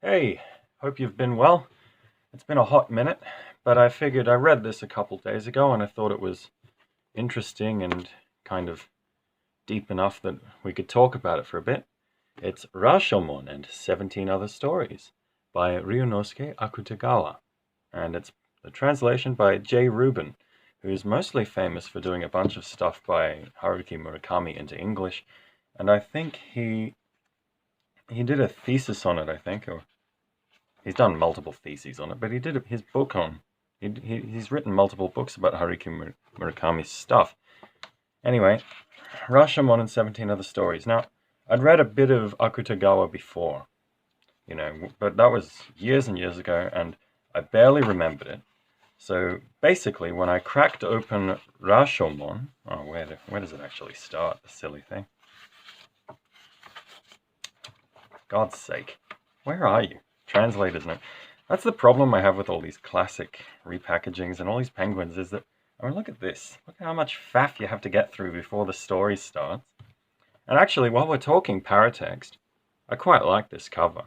Hey, hope you've been well. It's been a hot minute, but I figured I read this a couple days ago and I thought it was interesting and kind of deep enough that we could talk about it for a bit. It's Rashomon and 17 Other Stories by Ryunosuke Akutagawa, and it's the translation by J. Rubin, who's mostly famous for doing a bunch of stuff by Haruki Murakami into English, and I think he did a thesis on it, I think, or he's done multiple theses on it, but he did his book on. He's written multiple books about Haruki Murakami's stuff. Anyway, Rashomon and 17 Other Stories. Now, I'd read a bit of Akutagawa before, but that was years and years ago, and I barely remembered it. So basically, when I cracked open Rashomon, where does it actually start? The silly thing. God's sake, where are you? Translator's note. That's the problem I have with all these classic repackagings and all these penguins is that, I mean, look at this. Look at how much faff you have to get through before the story starts. And actually, while we're talking paratext, I quite like this cover.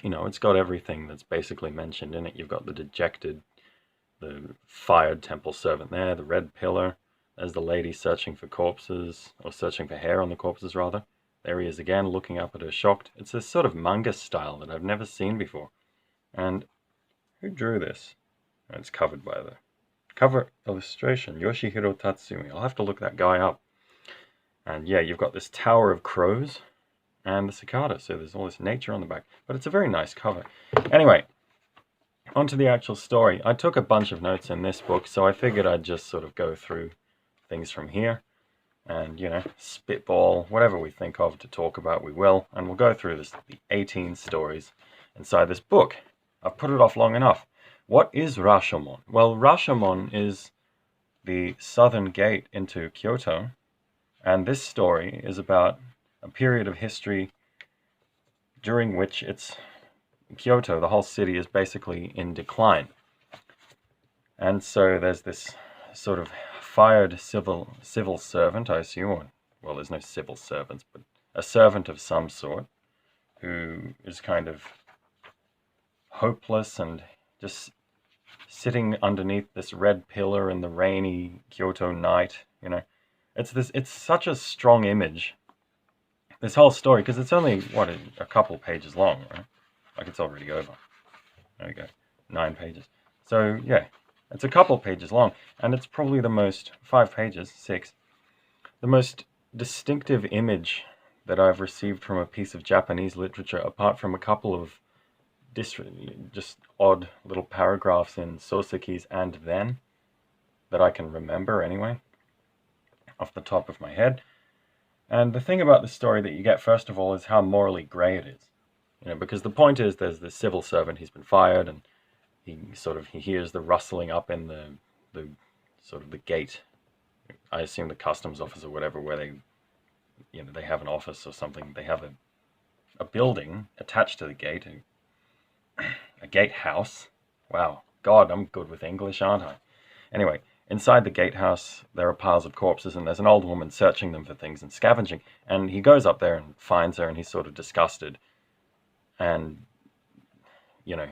It's got everything that's basically mentioned in it. You've got the fired temple servant there, the red pillar. There's the lady searching for corpses, or searching for hair on the corpses, rather. There he is again, looking up at her shocked. It's this sort of manga style that I've never seen before. And who drew this? It's covered by the cover illustration, Yoshihiro Tatsumi. I'll have to look that guy up. And yeah, you've got this tower of crows and the cicada, so there's all this nature on the back. But it's a very nice cover. Anyway, on to the actual story. I took a bunch of notes in this book, so I figured I'd just sort of go through things from here. And, spitball, whatever we think of to talk about, we will. And we'll go through the 18 stories inside this book. I've put it off long enough. What is Rashomon? Well, Rashomon is the southern gate into Kyoto. And this story is about a period of history during which Kyoto, the whole city, is basically in decline. And so there's this sort of fired civil servant, I assume. Well, there's no civil servants, but a servant of some sort who is kind of hopeless and just sitting underneath this red pillar in the rainy Kyoto night. It's such a strong image, this whole story, because it's only a couple pages long, right? Like, it's already over. There we go, 9 pages. So yeah, it's a couple pages long, and it's probably 5 pages, 6, the most distinctive image that I've received from a piece of Japanese literature, apart from a couple of just odd little paragraphs in Soseki's And Then, that I can remember anyway, off the top of my head. And the thing about the story that you get, first of all, is how morally grey it is. Because the point is, there's this civil servant, he's been fired, and he hears the rustling up in the sort of the gate. I assume the customs office or whatever, where they have an office or something. They have a building attached to the gate, a gatehouse. Wow, God, I'm good with English, aren't I? Anyway, inside the gatehouse, there are piles of corpses, and there's an old woman searching them for things and scavenging. And he goes up there and finds her, and he's sort of disgusted. And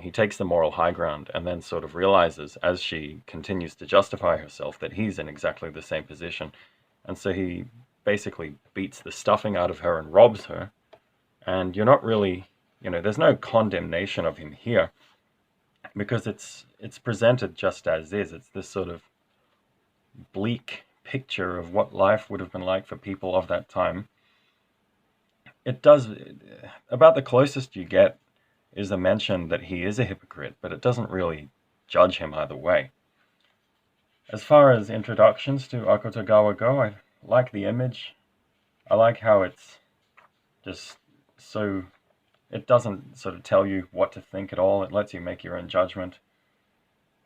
he takes the moral high ground and then sort of realizes, as she continues to justify herself, that he's in exactly the same position. And so he basically beats the stuffing out of her and robs her. And you're not really, there's no condemnation of him here, because it's presented just as is. It's this sort of bleak picture of what life would have been like for people of that time. It does, about the closest you get is the mention that he is a hypocrite, but it doesn't really judge him either way. As far as introductions to Akutagawa go, I like the image. I like how it's just so, it doesn't sort of tell you what to think at all. It lets you make your own judgment.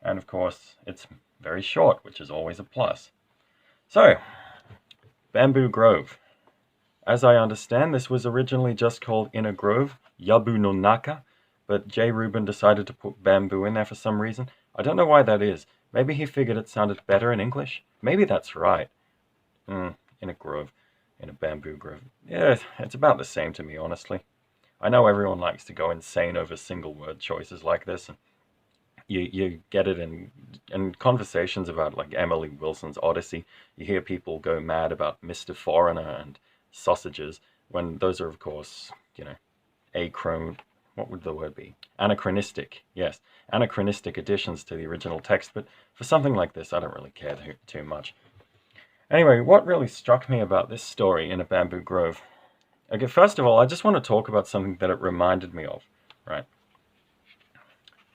And of course, it's very short, which is always a plus. So, Bamboo Grove. As I understand, this was originally just called Inner Grove, Yabu no Naka, but J. Rubin decided to put bamboo in there for some reason. I don't know why that is. Maybe he figured it sounded better in English. Maybe that's right. In a grove, in a bamboo grove. Yeah, it's about the same to me, honestly. I know everyone likes to go insane over single word choices like this, and you get it in conversations about like Emily Wilson's Odyssey. You hear people go mad about Mr. Foreigner and sausages, when those are, of course, what would the word be? Anachronistic, yes. Anachronistic additions to the original text, but for something like this, I don't really care too much. Anyway, what really struck me about this story, In a Bamboo Grove? Okay, first of all, I just want to talk about something that it reminded me of, right?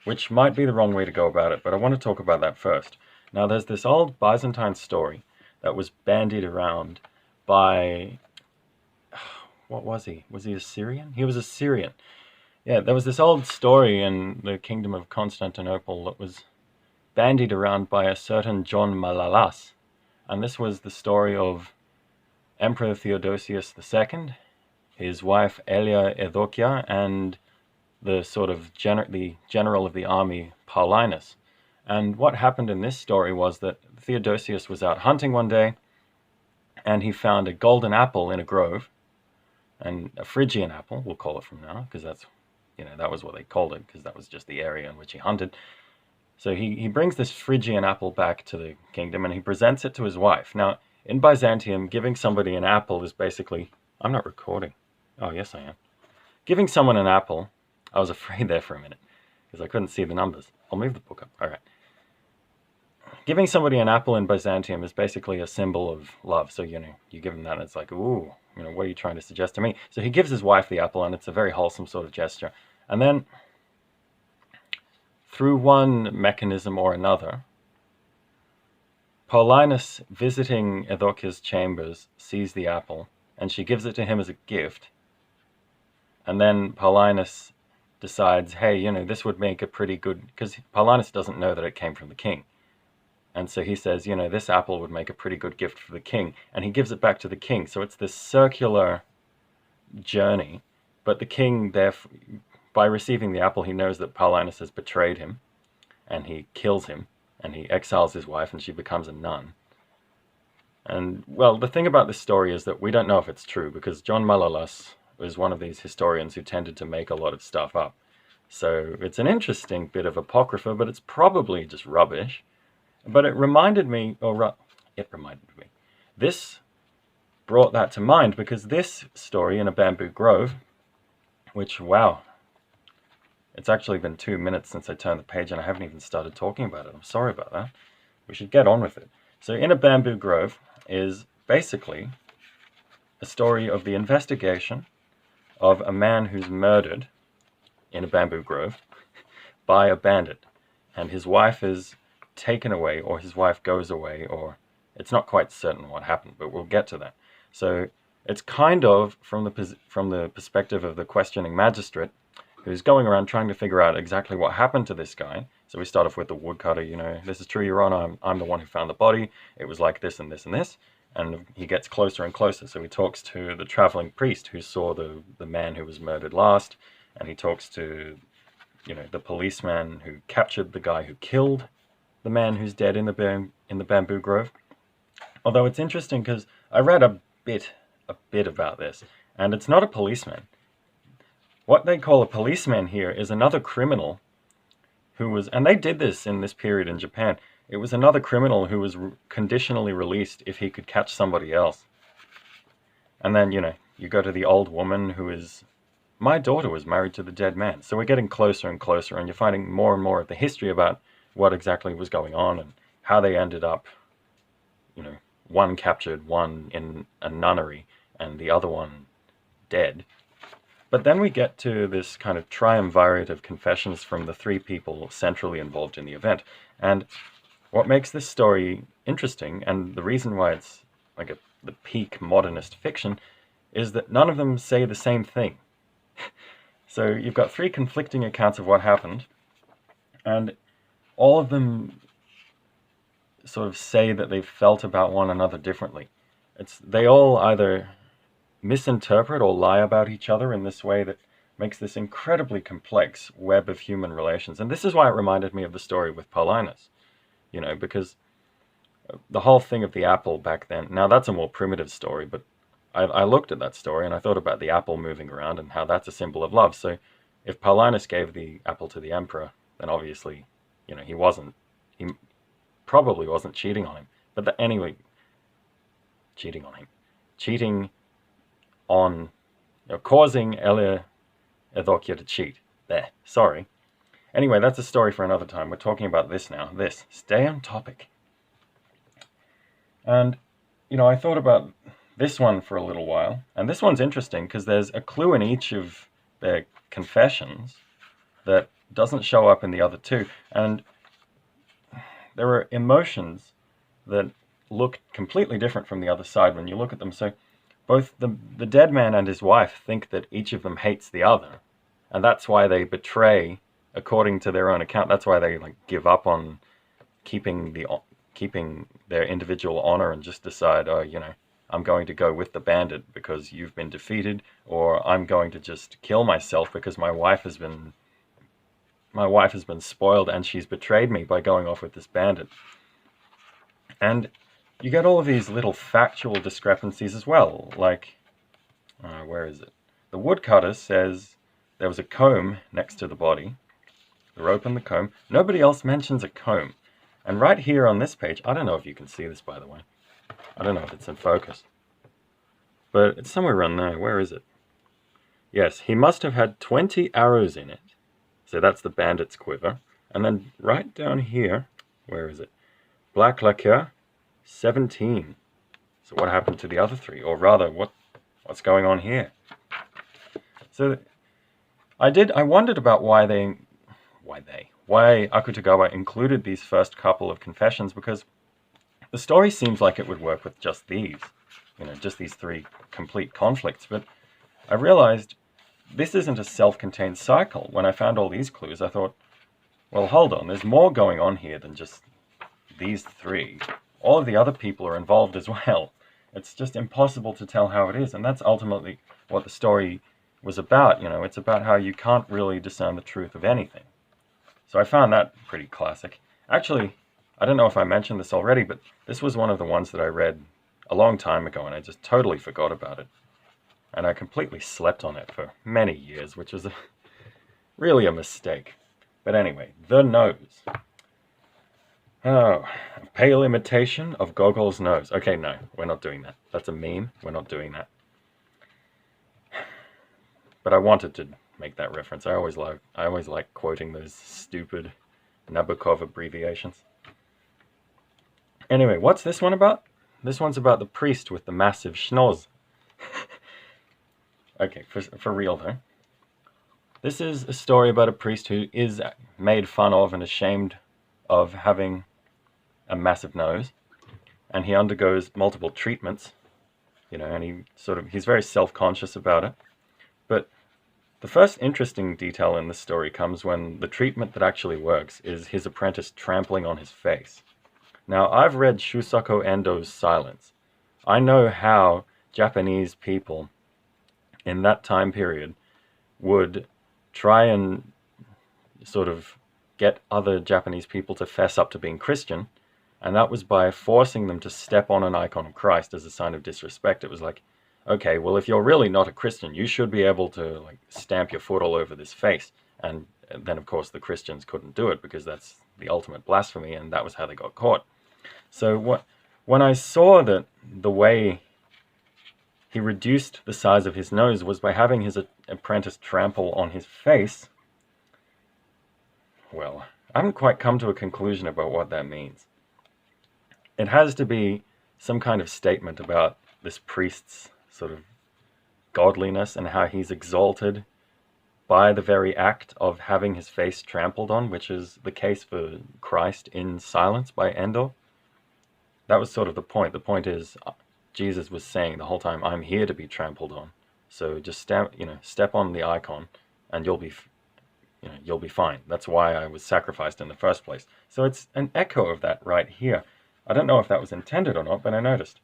Which might be the wrong way to go about it, but I want to talk about that first. Now, there's this old Byzantine story that was bandied around by... What was he? Was he Assyrian? He was Assyrian. Yeah, there was this old story in the Kingdom of Constantinople that was bandied around by a certain John Malalas. And this was the story of Emperor Theodosius II, his wife Elia Eudokia, and the sort of the general of the army, Paulinus. And what happened in this story was that Theodosius was out hunting one day, and he found a golden apple in a grove, and a Phrygian apple, we'll call it from now, because that's, that was what they called it, because that was just the area in which he hunted. So he brings this Phrygian apple back to the kingdom, and he presents it to his wife. Now, in Byzantium, giving somebody an apple is basically... I'm not recording. Oh, yes, I am. Giving someone an apple... I was afraid there for a minute, because I couldn't see the numbers. I'll move the book up. All right. Giving somebody an apple in Byzantium is basically a symbol of love. So, you give him that, and it's like, ooh, what are you trying to suggest to me? So he gives his wife the apple, and it's a very wholesome sort of gesture. And then, through one mechanism or another, Paulinus, visiting Eudokia's chambers, sees the apple, and she gives it to him as a gift. And then Paulinus decides, hey, this would make a pretty good... Because Paulinus doesn't know that it came from the king. And so he says, this apple would make a pretty good gift for the king. And he gives it back to the king. So it's this circular journey. But the king, therefore, by receiving the apple, he knows that Paulinus has betrayed him. And he kills him. And he exiles his wife, and she becomes a nun. And, well, the thing about this story is that we don't know if it's true, because John Malalas was one of these historians who tended to make a lot of stuff up. So it's an interesting bit of apocrypha, but it's probably just rubbish. But it reminded me, this brought that to mind, because this story, In a Bamboo Grove, which, wow, it's actually been 2 minutes since I turned the page and I haven't even started talking about it. I'm sorry about that. We should get on with it. So In a Bamboo Grove is basically a story of the investigation of a man who's murdered in a bamboo grove by a bandit. And his wife is taken away, or his wife goes away, or it's not quite certain what happened, but we'll get to that. So it's kind of from the perspective of the questioning magistrate, who's going around trying to figure out exactly what happened to this guy. So we start off with the woodcutter, this is true, Your Honor, I'm the one who found the body, it was like this and this and this. And he gets closer and closer. So he talks to the traveling priest who saw the man who was murdered last. And he talks to, the policeman who captured the guy who killed the man who's dead in the bamboo grove. Although it's interesting because I read a bit about this. And it's not a policeman. What they call a policeman here is another criminal who was... And they did this in this period in Japan. It was another criminal who was conditionally released if he could catch somebody else. And then, you go to the old woman who is... My daughter was married to the dead man. So we're getting closer and closer, and you're finding more and more of the history about what exactly was going on and how they ended up, one captured, one in a nunnery, and the other one dead. But then we get to this kind of triumvirate of confessions from the three people centrally involved in the event. And what makes this story interesting, and the reason why it's like the peak modernist fiction, is that none of them say the same thing. So you've got three conflicting accounts of what happened, and all of them sort of say that they felt about one another differently. They all either misinterpret or lie about each other in this way that makes this incredibly complex web of human relations. And this is why it reminded me of the story with Paulinus. Because the whole thing of the apple back then, now that's a more primitive story, but I looked at that story and I thought about the apple moving around and how that's a symbol of love. So if Paulinus gave the apple to the emperor, then obviously, he probably wasn't cheating on him. But anyway, cheating on, causing Eudokia to cheat. There, sorry. Anyway, that's a story for another time. We're talking about this now. Stay on topic. And, I thought about this one for a little while. And this one's interesting because there's a clue in each of their confessions that doesn't show up in the other two. And there are emotions that look completely different from the other side when you look at them. So both the dead man and his wife think that each of them hates the other. And that's why they betray, according to their own account. That's why they give up on keeping their individual honor and just decide, I'm going to go with the bandit because you've been defeated, or I'm going to just kill myself because my wife has been spoiled and she's betrayed me by going off with this bandit. And you get all of these little factual discrepancies as well. Like, where is it? The woodcutter says there was a comb next to the body, the rope and the comb. Nobody else mentions a comb. And right here on this page, I don't know if you can see this, by the way. I don't know if it's in focus. But it's somewhere around there. Where is it? Yes, he must have had 20 arrows in it. So that's the bandit's quiver. And then right down here, where is it? Black lacquer, 17. So what happened to the other 3? Or rather, what's going on here? So I wondered about why Akutagawa included these first couple of confessions, because the story seems like it would work with just these, just these 3 complete conflicts. But I realized this isn't a self-contained cycle. When I found all these clues, I thought, well, hold on, there's more going on here than just these 3. All of the other people are involved as well. It's just impossible to tell how it is, and that's ultimately what the story was about. It's about how you can't really discern the truth of anything. So I found that pretty classic. Actually, I don't know if I mentioned this already, but this was one of the ones that I read a long time ago, and I just totally forgot about it. And I completely slept on it for many years, which was really a mistake. But anyway, the nose. Oh, a pale imitation of Gogol's nose. Okay, no, we're not doing that. That's a meme. We're not doing that. But I wanted to make that reference. I always like quoting those stupid Nabokov abbreviations. Anyway, what's this one about? This one's about the priest with the massive schnoz. Okay, for real though. This is a story about a priest who is made fun of and ashamed of having a massive nose, and he undergoes multiple treatments, and he's very self-conscious about it. But the first interesting detail in this story comes when the treatment that actually works is his apprentice trampling on his face. Now, I've read Shusaku Endo's Silence. I know how Japanese people in that time period would try and sort of get other Japanese people to fess up to being Christian, and that was by forcing them to step on an icon of Christ as a sign of disrespect. It was like, okay, well, if you're really not a Christian, you should be able to stamp your foot all over this face. And then, of course, the Christians couldn't do it because that's the ultimate blasphemy, and that was how they got caught. So when I saw that the way he reduced the size of his nose was by having his apprentice trample on his face, well, I haven't quite come to a conclusion about what that means. It has to be some kind of statement about this priest's sort of godliness and how he's exalted by the very act of having his face trampled on, which is the case for Christ in Silence by Endo. That was sort of the point. The point is, Jesus was saying the whole time, I'm here to be trampled on. So just step on the icon and you'll be fine. That's why I was sacrificed in the first place. So it's an echo of that right here. I don't know if that was intended or not, but I noticed.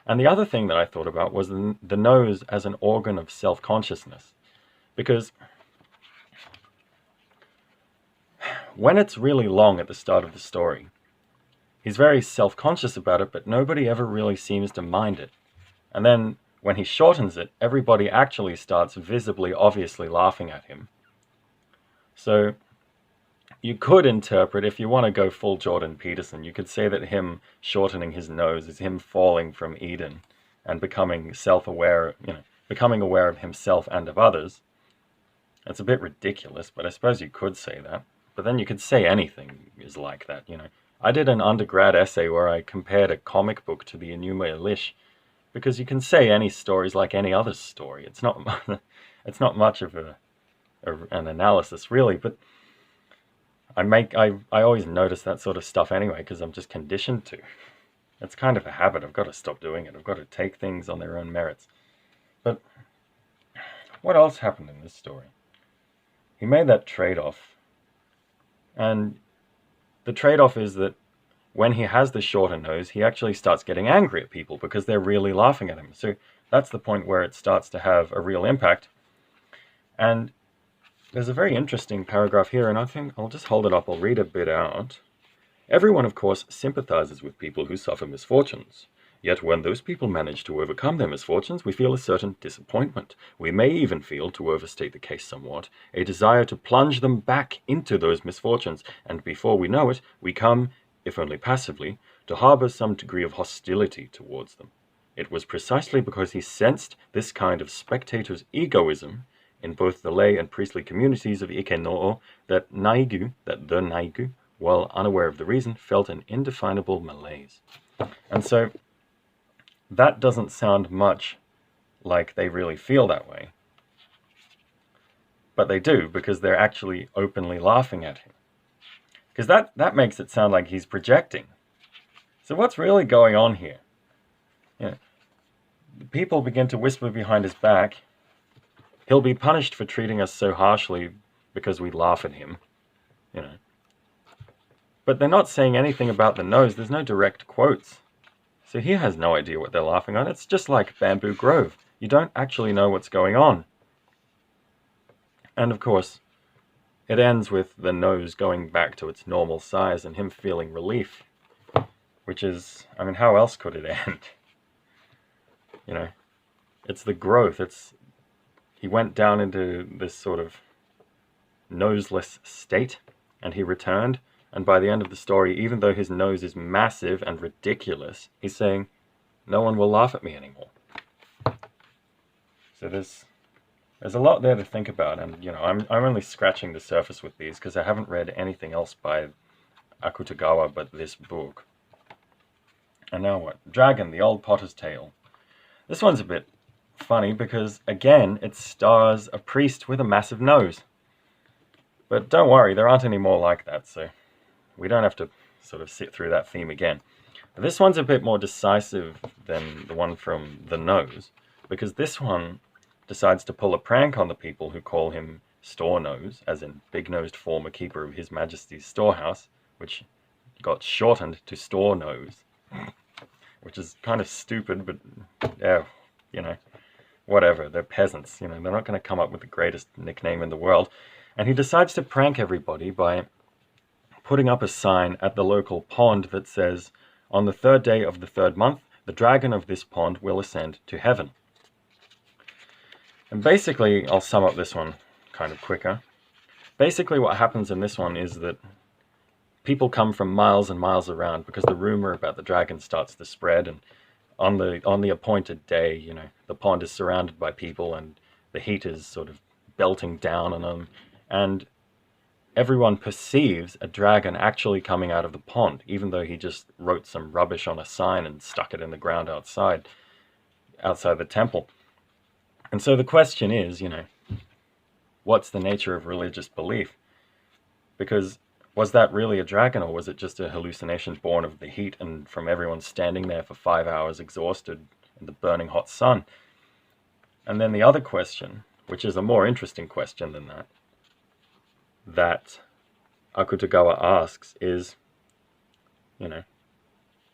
And the other thing that I thought about was the nose as an organ of self-consciousness. Because when it's really long at the start of the story, he's very self-conscious about it, but nobody ever really seems to mind it. And then when he shortens it, everybody actually starts visibly, obviously laughing at him. So you could interpret, if you want to go full Jordan Peterson, you could say that him shortening his nose is him falling from Eden and becoming self-aware, becoming aware of himself and of others. It's a bit ridiculous, but I suppose you could say that. But then you could say anything is like that, I did an undergrad essay where I compared a comic book to the Enuma Elish, because you can say any story is like any other story. It's not much of an analysis, really, but I always notice that sort of stuff anyway, because I'm just conditioned to. It's kind of a habit. I've got to stop doing it. I've got to take things on their own merits. But what else happened in this story? He made that trade-off, and the trade-off is that when he has the shorter nose, he actually starts getting angry at people because they're really laughing at him. So that's the point where it starts to have a real impact. And there's a very interesting paragraph here, and I think I'll just hold it up. I'll read a bit out. Everyone, of course, sympathizes with people who suffer misfortunes. Yet when those people manage to overcome their misfortunes, we feel a certain disappointment. We may even feel, to overstate the case somewhat, a desire to plunge them back into those misfortunes, and before we know it, we come, if only passively, to harbor some degree of hostility towards them. It was precisely because he sensed this kind of spectator's egoism in both the lay and priestly communities of Ike-no-o that the Naigu, while unaware of the reason, felt an indefinable malaise. And so that doesn't sound much like they really feel that way. But they do, because they're actually openly laughing at him. Because that makes it sound like he's projecting. So what's really going on here? People begin to whisper behind his back, he'll be punished for treating us so harshly because we laugh at him, But they're not saying anything about the nose. There's no direct quotes. So he has no idea what they're laughing at. It's just like Bamboo Grove. You don't actually know what's going on. And of course, it ends with the nose going back to its normal size and him feeling relief. Which is, how else could it end? It's the growth. He went down into this sort of noseless state, and he returned. And by the end of the story, even though his nose is massive and ridiculous, he's saying, no one will laugh at me anymore. So there's a lot there to think about, and I'm only scratching the surface with these because I haven't read anything else by Akutagawa but this book. And now what? Dragon, the Old Potter's Tale. This one's a bit funny because, again, it stars a priest with a massive nose. But don't worry, there aren't any more like that, so we don't have to sort of sit through that theme again. But this one's a bit more decisive than the one from the nose, because this one decides to pull a prank on the people who call him Store Nose, as in big-nosed former keeper of His Majesty's storehouse, which got shortened to Store Nose, which is kind of stupid, but yeah, whatever. They're peasants, they're not going to come up with the greatest nickname in the world. And he decides to prank everybody by putting up a sign at the local pond that says, on the 3rd day of the 3rd month, the dragon of this pond will ascend to heaven. And basically, I'll sum up this one kind of quicker. Basically what happens in this one is that people come from miles and miles around because the rumor about the dragon starts to spread, and on the appointed day, the pond is surrounded by people and the heat is sort of belting down on them, and everyone perceives a dragon actually coming out of the pond, even though he just wrote some rubbish on a sign and stuck it in the ground outside the temple. And so the question is, what's the nature of religious belief? Because was that really a dragon, or was it just a hallucination born of the heat and from everyone standing there for 5 hours exhausted in the burning hot sun? And then the other question, which is a more interesting question than that Akutagawa asks is,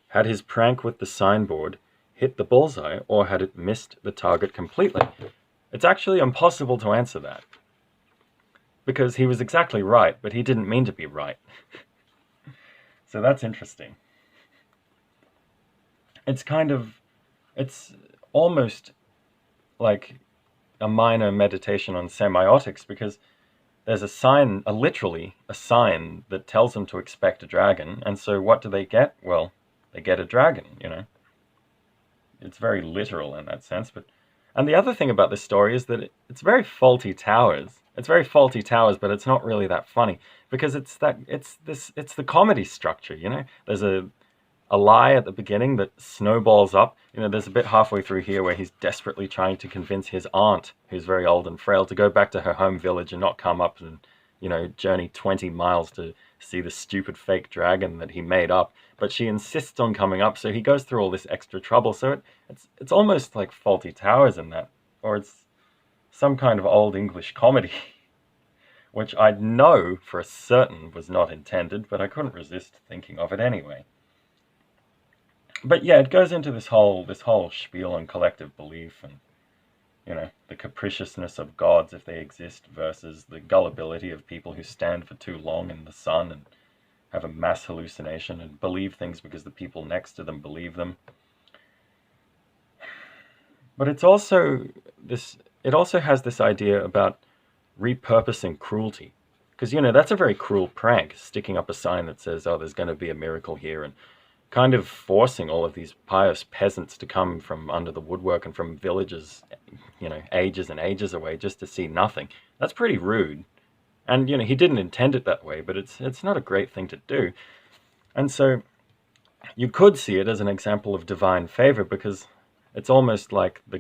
had his prank with the signboard hit the bullseye, or had it missed the target completely? It's actually impossible to answer that, because he was exactly right, but he didn't mean to be right. So that's interesting. It's almost like a minor meditation on semiotics, because there's a sign, literally a sign that tells them to expect a dragon, and so what do they get? Well, they get a dragon, It's very literal in that sense. And the other thing about this story is that it's very faulty towers. It's very faulty towers, but it's not really that funny, because it's the comedy structure, There's a lie at the beginning that snowballs up. There's a bit halfway through here where he's desperately trying to convince his aunt, who's very old and frail, to go back to her home village and not come up and, journey 20 miles to see the stupid fake dragon that he made up. But she insists on coming up, so he goes through all this extra trouble. So it's almost like Faulty Towers in that, or it's some kind of old English comedy, which I know for a certain was not intended, but I couldn't resist thinking of it anyway. But yeah, it goes into this whole spiel on collective belief and, the capriciousness of gods if they exist versus the gullibility of people who stand for too long in the sun and have a mass hallucination and believe things because the people next to them believe them. But it also has this idea about repurposing cruelty. Because, that's a very cruel prank, sticking up a sign that says, oh, there's going to be a miracle here, and kind of forcing all of these pious peasants to come from under the woodwork and from villages, ages and ages away just to see nothing. That's pretty rude. And, he didn't intend it that way, but it's not a great thing to do. And so you could see it as an example of divine favor, because it's almost like the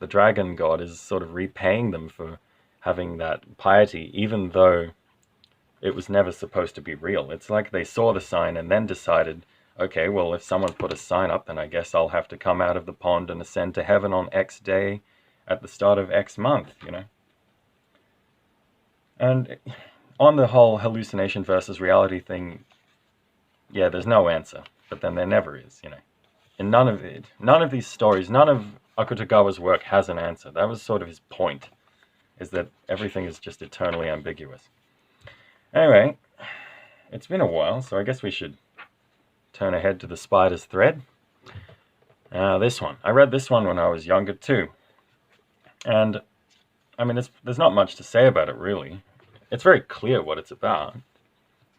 dragon god, is sort of repaying them for having that piety, even though it was never supposed to be real. It's like they saw the sign and then decided, okay, well, if someone put a sign up, then I guess I'll have to come out of the pond and ascend to heaven on X day at the start of X month, And on the whole hallucination versus reality thing, yeah, there's no answer, but then there never is, In none of these stories, none of Akutagawa's work has an answer. That was sort of his point, is that everything is just eternally ambiguous. Anyway, it's been a while, so I guess we should turn ahead to the spider's thread. This one. I read this one when I was younger too. And, there's not much to say about it, really. It's very clear what it's about,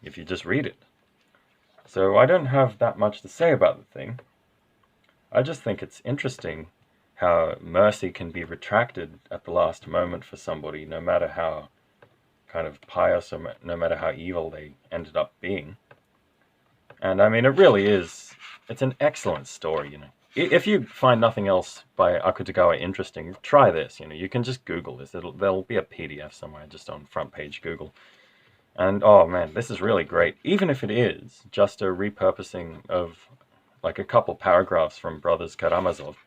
if you just read it. So I don't have that much to say about the thing. I just think it's interesting how mercy can be retracted at the last moment for somebody, no matter how kind of pious or no matter how evil they ended up being. And it really is, it's an excellent story, If you find nothing else by Akutagawa interesting, try this, You can just Google this. There'll be a PDF somewhere just on front page Google. And oh man, this is really great. Even if it is just a repurposing of like a couple paragraphs from Brothers Karamazov,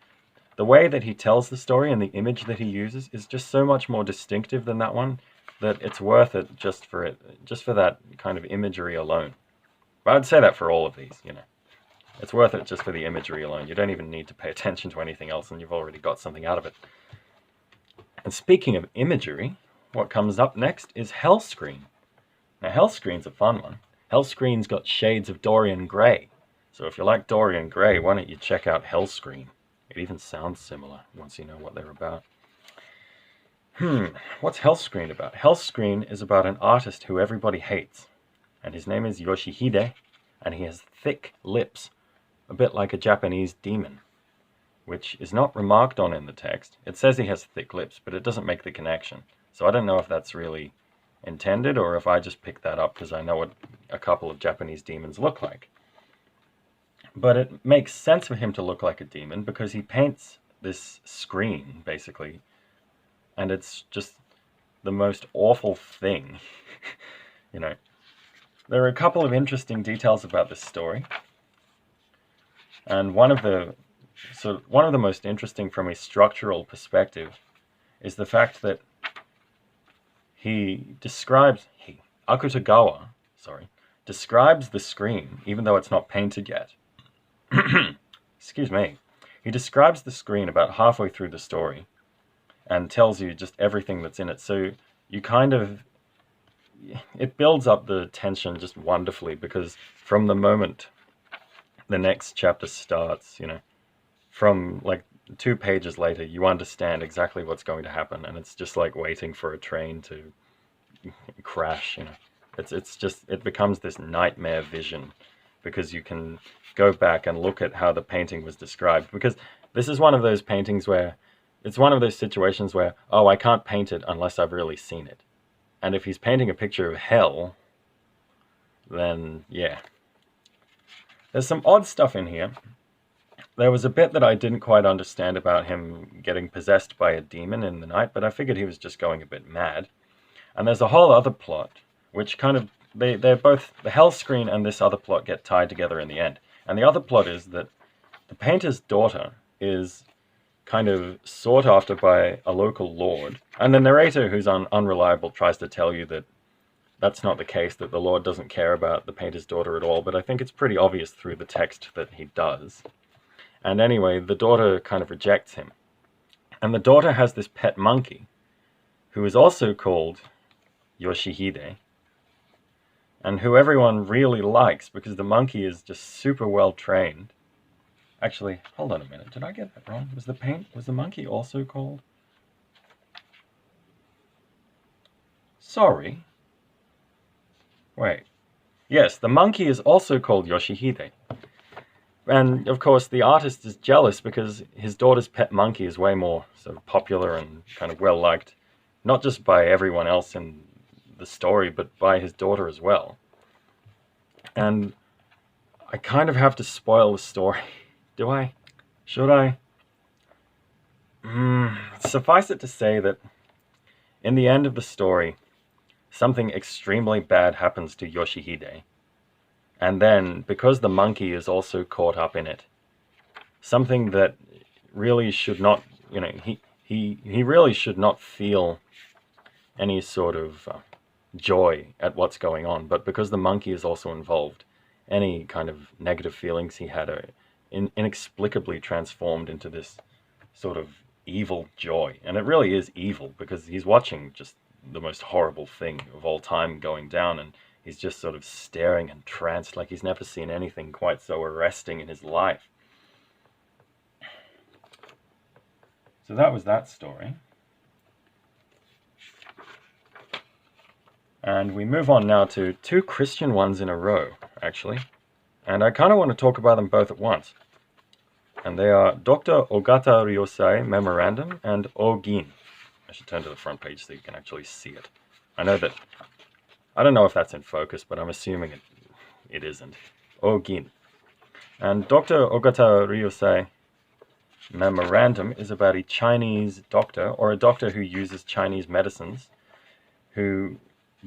the way that he tells the story and the image that he uses is just so much more distinctive than that one, that it's worth it just for that kind of imagery alone. But I'd say that for all of these, It's worth it just for the imagery alone. You don't even need to pay attention to anything else, and you've already got something out of it. And speaking of imagery, what comes up next is Hellscreen. Now, Hellscreen's a fun one. Hellscreen's got shades of Dorian Gray. So if you like Dorian Gray, why don't you check out Hellscreen? It even sounds similar once you know what they're about. What's Hellscreen about? Hellscreen is about an artist who everybody hates. And his name is Yoshihide, and he has thick lips, a bit like a Japanese demon, which is not remarked on in the text. It says he has thick lips, but it doesn't make the connection. So I don't know if that's really intended, or if I just picked that up because I know what a couple of Japanese demons look like. But it makes sense for him to look like a demon because he paints this screen, basically, and it's just the most awful thing. There are a couple of interesting details about this story, and one of the most interesting from a structural perspective is the fact that Akutagawa describes the screen, even though it's not painted yet. Excuse me. He describes the screen about halfway through the story and tells you just everything that's in it. So you it builds up the tension just wonderfully, because from the moment the next chapter starts, from like 2 pages later, you understand exactly what's going to happen, and it's just like waiting for a train to crash. It becomes this nightmare vision, because you can go back and look at how the painting was described. Because this is one of those paintings where it's one of those situations where, oh, I can't paint it unless I've really seen it. And if he's painting a picture of hell, then yeah. There's some odd stuff in here. There was a bit that I didn't quite understand about him getting possessed by a demon in the night, but I figured he was just going a bit mad. And there's a whole other plot, which kind of, they're both, the hell screen and this other plot get tied together in the end. And the other plot is that the painter's daughter is kind of sought after by a local lord. And the narrator, who's unreliable, tries to tell you that that's not the case, that the lord doesn't care about the painter's daughter at all. But I think it's pretty obvious through the text that he does. And anyway, the daughter kind of rejects him. And the daughter has this pet monkey, who is also called Yoshihide, and who everyone really likes because the monkey is just super well trained. Actually, hold on a minute. Did I get that wrong? Was the monkey also called? Sorry. Wait. Yes, the monkey is also called Yoshihide. And of course, the artist is jealous because his daughter's pet monkey is way more sort of popular and kind of well liked, not just by everyone else in the story, but by his daughter as well. And I kind of have to spoil the story. Do I? Should I? Suffice it to say that in the end of the story, something extremely bad happens to Yoshihide. And then, because the monkey is also caught up in it, something that really should not, he really should not feel any sort of joy at what's going on. But because the monkey is also involved, any kind of negative feelings he had are inexplicably transformed into this sort of evil joy. And it really is evil, because he's watching just the most horrible thing of all time going down, and he's just sort of staring entranced like he's never seen anything quite so arresting in his life. So that was that story. And we move on now to 2 Christian ones in a row, actually. And I kind of want to talk about them both at once. And they are Dr. Ogata Ryosai Memorandum and Ogin. I should turn to the front page so you can actually see it. I don't know if that's in focus, but I'm assuming it isn't. Ogin. And Dr. Ogata Ryosai Memorandum is about a Chinese doctor, or a doctor who uses Chinese medicines, who,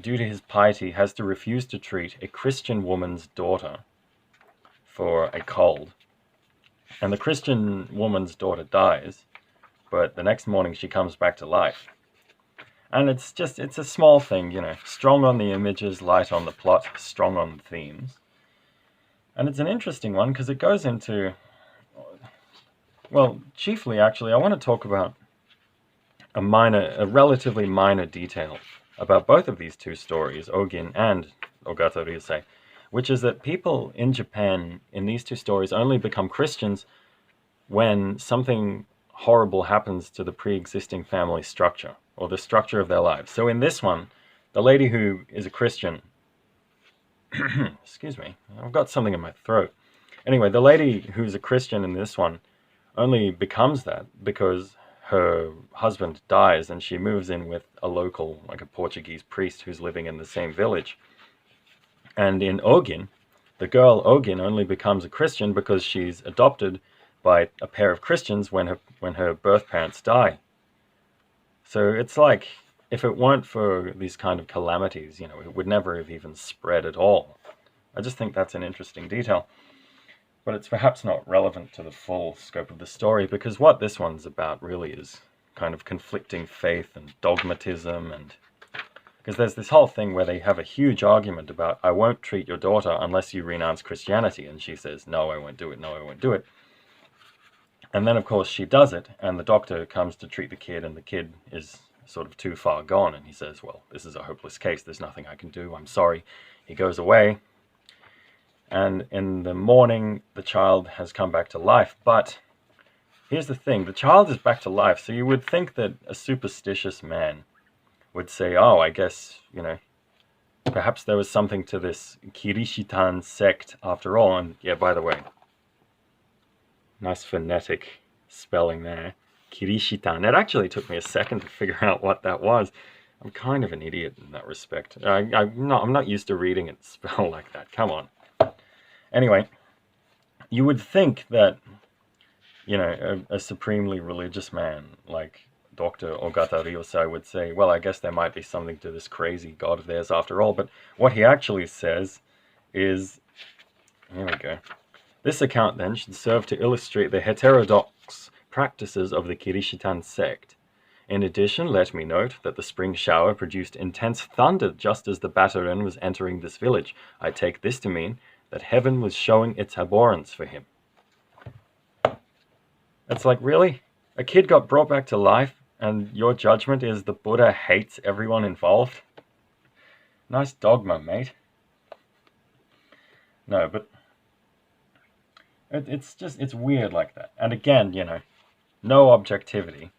due to his piety, has to refuse to treat a Christian woman's daughter for a cold. And the Christian woman's daughter dies, but the next morning she comes back to life. And it's a small thing, strong on the images, light on the plot, strong on the themes. And it's an interesting one because it goes into, well, chiefly actually, I want to talk about a relatively minor detail about both of these 2 stories, Ogin and Ogata Ryusei, which is that people in Japan in these 2 stories only become Christians when something horrible happens to the pre-existing family structure, or the structure of their lives. So in this one, the lady who is a Christian, excuse me, I've got something in my throat. Anyway, the lady who's a Christian in this one only becomes that because her husband dies and she moves in with a local, like a Portuguese priest who's living in the same village. And in Ogin, the girl Ogin only becomes a Christian because she's adopted by a pair of Christians when her birth parents die. So it's like, if it weren't for these kind of calamities, it would never have even spread at all. I just think that's an interesting detail. But it's perhaps not relevant to the full scope of the story, because what this one's about really is kind of conflicting faith and dogmatism, and because there's this whole thing where they have a huge argument about, I won't treat your daughter unless you renounce Christianity, and she says, no, I won't do it, no, I won't do it. And then, of course, she does it, and the doctor comes to treat the kid, and the kid is sort of too far gone, and he says, well, this is a hopeless case, there's nothing I can do, I'm sorry. He goes away, and in the morning, the child has come back to life, but here's the thing. The child is back to life, so you would think that a superstitious man would say, oh, I guess, perhaps there was something to this Kirishitan sect after all. And yeah, by the way, nice phonetic spelling there. Kirishitan. It actually took me a second to figure out what that was. I'm kind of an idiot in that respect. I'm not used to reading it spelled like that. Come on. Anyway, you would think that, a supremely religious man like Dr. Ogata Ryosai would say, well, I guess there might be something to this crazy god of theirs after all. But what he actually says is, here we go. This account then should serve to illustrate the heterodox practices of the Kirishitan sect. In addition, let me note that the spring shower produced intense thunder just as the Batarin was entering this village. I take this to mean that heaven was showing its abhorrence for him. It's like, really? A kid got brought back to life, and your judgment is the Buddha hates everyone involved? Nice dogma, mate. No, but it's weird like that. And again, no objectivity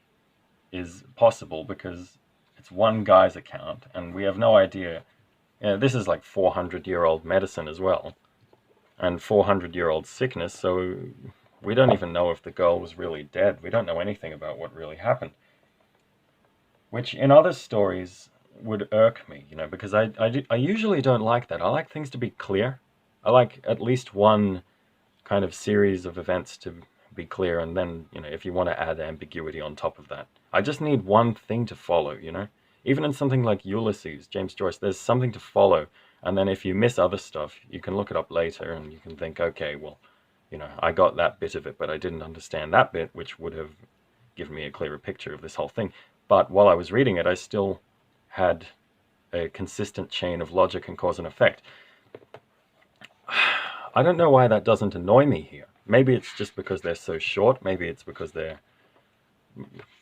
is possible because it's one guy's account, and we have no idea. This is like 400-year-old medicine as well, and 400-year-old sickness, so we don't even know if the girl was really dead. We don't know anything about what really happened. Which in other stories would irk me, because I usually don't like that. I like things to be clear. I like at least one kind of series of events to be clear, and then, if you want to add ambiguity on top of that. I just need one thing to follow, Even in something like Ulysses, James Joyce, there's something to follow, and then if you miss other stuff, you can look it up later, and you can think, okay, well, I got that bit of it, but I didn't understand that bit, which would have given me a clearer picture of this whole thing. But while I was reading it, I still had a consistent chain of logic and cause and effect. I don't know why that doesn't annoy me here. Maybe it's just because they're so short. Maybe it's because they're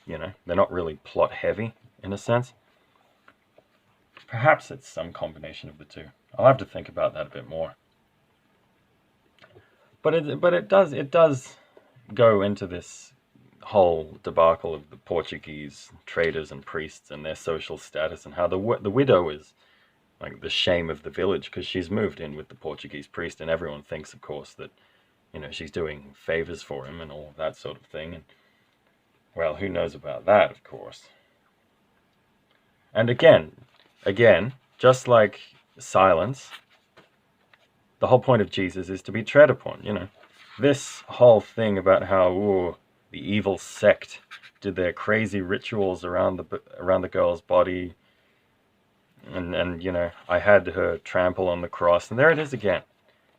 not really plot heavy in a sense. Perhaps it's some combination of the two. I'll have to think about that a bit more. But it does go into this whole debacle of the Portuguese traders and priests and their social status, and how the widow is like the shame of the village because she's moved in with the Portuguese priest, and everyone thinks, of course, that she's doing favors for him and all of that sort of thing. And well, who knows about that, of course. And again, just like silence, the whole point of Jesus is to be tread upon, This whole thing about how the evil sect did their crazy rituals around the girl's body, and I had her trample on the cross, and there it is again.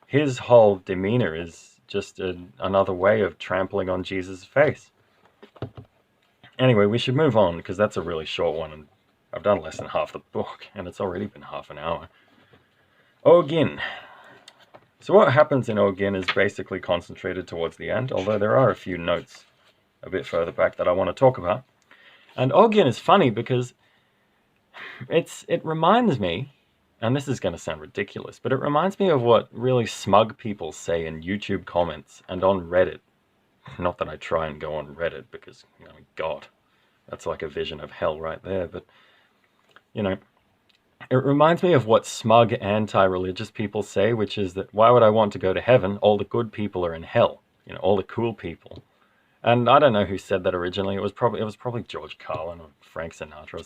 His whole demeanor is just another way of trampling on Jesus' face. Anyway, we should move on, because that's a really short one, and I've done less than half the book, and it's already been half an hour. Ogin. So what happens in Ogin is basically concentrated towards the end, although there are a few notes a bit further back that I want to talk about. And Ogin is funny because it reminds me, and this is going to sound ridiculous, but it reminds me of what really smug people say in YouTube comments and on Reddit. Not that I try and go on Reddit because, God, that's like a vision of hell right there, but, it reminds me of what smug anti-religious people say, which is that, why would I want to go to heaven? All the good people are in hell, all the cool people. And I don't know who said that originally. It was probably George Carlin or Frank Sinatra,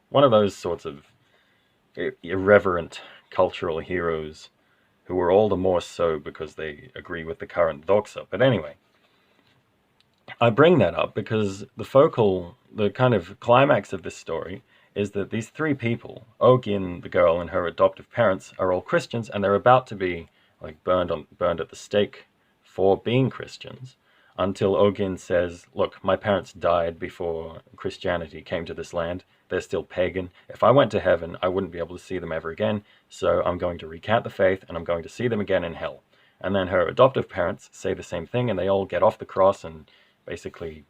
one of those sorts of irreverent cultural heroes who were all the more so because they agree with the current doxa. But anyway, I bring that up because the kind of climax of this story is that these three people, Ogin, the girl, and her adoptive parents, are all Christians, and they're about to be burned at the stake for being Christians, until Ogin says, look, my parents died before Christianity came to this land. They're still pagan. If I went to heaven, I wouldn't be able to see them ever again, so I'm going to recant the faith, and I'm going to see them again in hell. And then her adoptive parents say the same thing, and they all get off the cross and basically,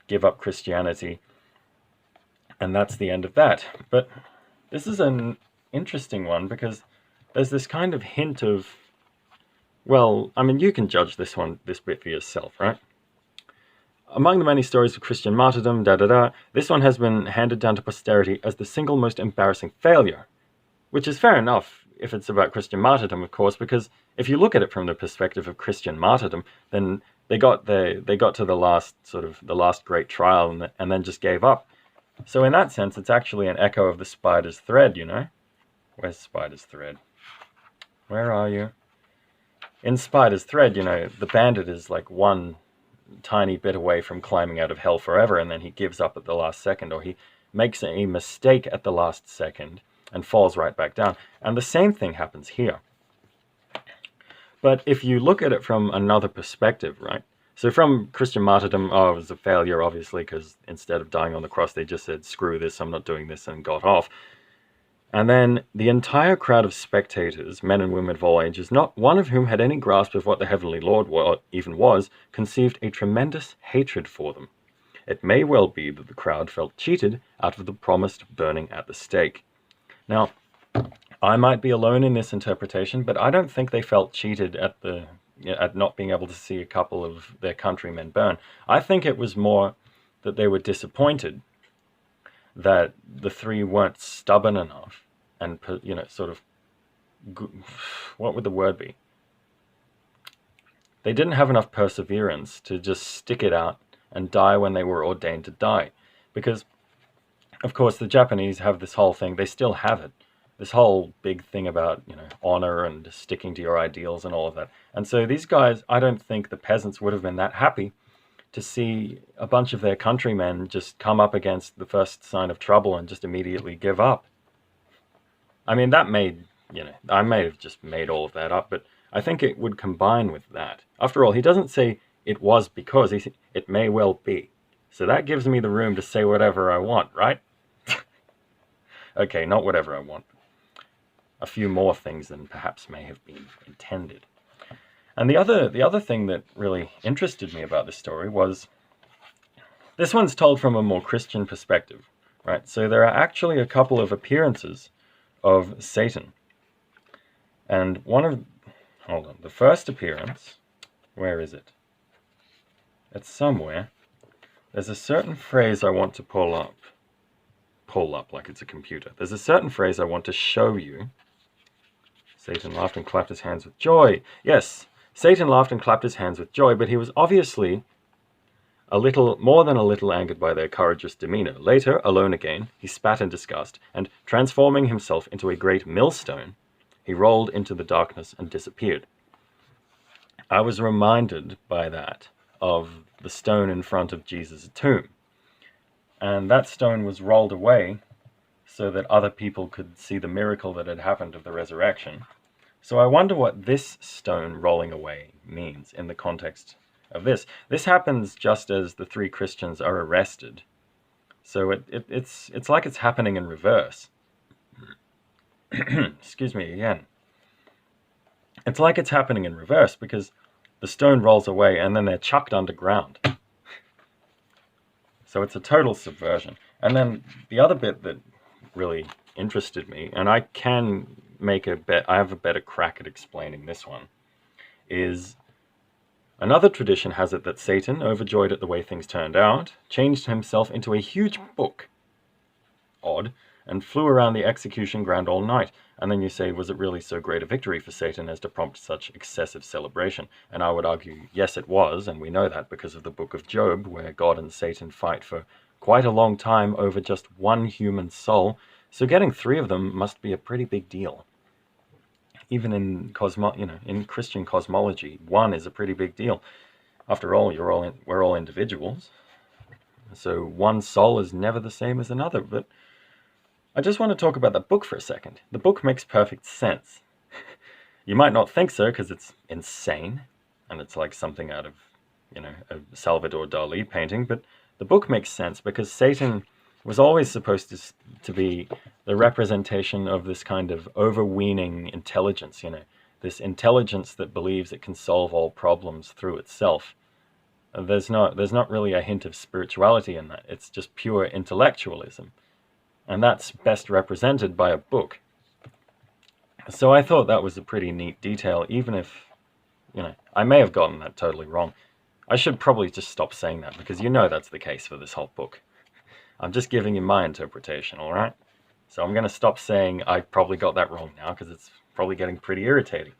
give up Christianity. And that's the end of that. But this is an interesting one because there's this kind of hint of Well, I mean, you can judge this bit for yourself, right? Among the many stories of Christian martyrdom, this one has been handed down to posterity as the single most embarrassing failure. Which is fair enough if it's about Christian martyrdom, of course, because if you look at it from the perspective of Christian martyrdom, then they got to the last great trial and then just gave up. So in that sense, it's actually an echo of the spider's thread, you know? Where's spider's thread? Where are you? In spider's thread, you know, the bandit is like one tiny bit away from climbing out of hell forever, and then he gives up at the last second, or he makes a mistake at the last second and falls right back down. And the same thing happens here. But if you look at it from another perspective, right? So from Christian martyrdom, it was a failure, obviously, because instead of dying on the cross, they just said, screw this, I'm not doing this, and got off. And then the entire crowd of spectators, men and women of all ages, not one of whom had any grasp of what the Heavenly Lord even was, conceived a tremendous hatred for them. It may well be that the crowd felt cheated out of the promised burning at the stake. Now, I might be alone in this interpretation, but I don't think they felt cheated at not being able to see a couple of their countrymen burn. I think it was more that they were disappointed that the three weren't stubborn enough and, you know, sort of, what would the word be? They didn't have enough perseverance to just stick it out and die when they were ordained to die. Because, of course, the Japanese have this whole thing, they still have it, this whole big thing about, you know, honor and sticking to your ideals and all of that. And so these guys, I don't think the peasants would have been that happy to see a bunch of their countrymen just come up against the first sign of trouble and just immediately give up. I mean, that made, you know, I may have just made all of that up, but I think it would combine with that. After all, he doesn't say it was because, it may well be. So that gives me the room to say whatever I want, right? Okay, not whatever I want. A few more things than perhaps may have been intended. And the other thing that really interested me about this story was, this one's told from a more Christian perspective, right? So there are actually a couple of appearances of Satan. And the first appearance, where is it? It's somewhere. There's a certain phrase I want to pull up like it's a computer. There's a certain phrase I want to show you. Satan laughed and clapped his hands with joy. Yes, Satan laughed and clapped his hands with joy, but he was obviously more than a little angered by their courageous demeanor. Later, alone again, he spat in disgust, and transforming himself into a great millstone, he rolled into the darkness and disappeared. I was reminded by that of the stone in front of Jesus' tomb. And that stone was rolled away so that other people could see the miracle that had happened of the resurrection. So I wonder what this stone rolling away means in the context of this. This happens just as the three Christians are arrested. So it's like it's happening in reverse. Excuse me again. It's like it's happening in reverse because the stone rolls away and then they're chucked underground. So it's a total subversion. And then the other bit that really interested me, and I can make I have a better crack at explaining this one, is another tradition has it that Satan, overjoyed at the way things turned out, changed himself into a huge book. Odd. And flew around the execution ground all night. And then you say, was it really so great a victory for Satan as to prompt such excessive celebration? And I would argue, yes, it was, and we know that because of the book of Job, where God and Satan fight for quite a long time over just one human soul. So getting three of them must be a pretty big deal. Even in in Christian cosmology, one is a pretty big deal. After all, we're all individuals. So one soul is never the same as another, but I just want to talk about the book for a second. The book makes perfect sense. You might not think so because it's insane, and it's like something out of, a Salvador Dali painting, but the book makes sense because Satan was always supposed to be the representation of this kind of overweening intelligence, this intelligence that believes it can solve all problems through itself. There's not really a hint of spirituality in that. It's just pure intellectualism. And that's best represented by a book. So I thought that was a pretty neat detail, even if you know, I may have gotten that totally wrong. I should probably just stop saying that, because you know that's the case for this whole book. I'm just giving you my interpretation, alright? So I'm going to stop saying I probably got that wrong now, because it's probably getting pretty irritating.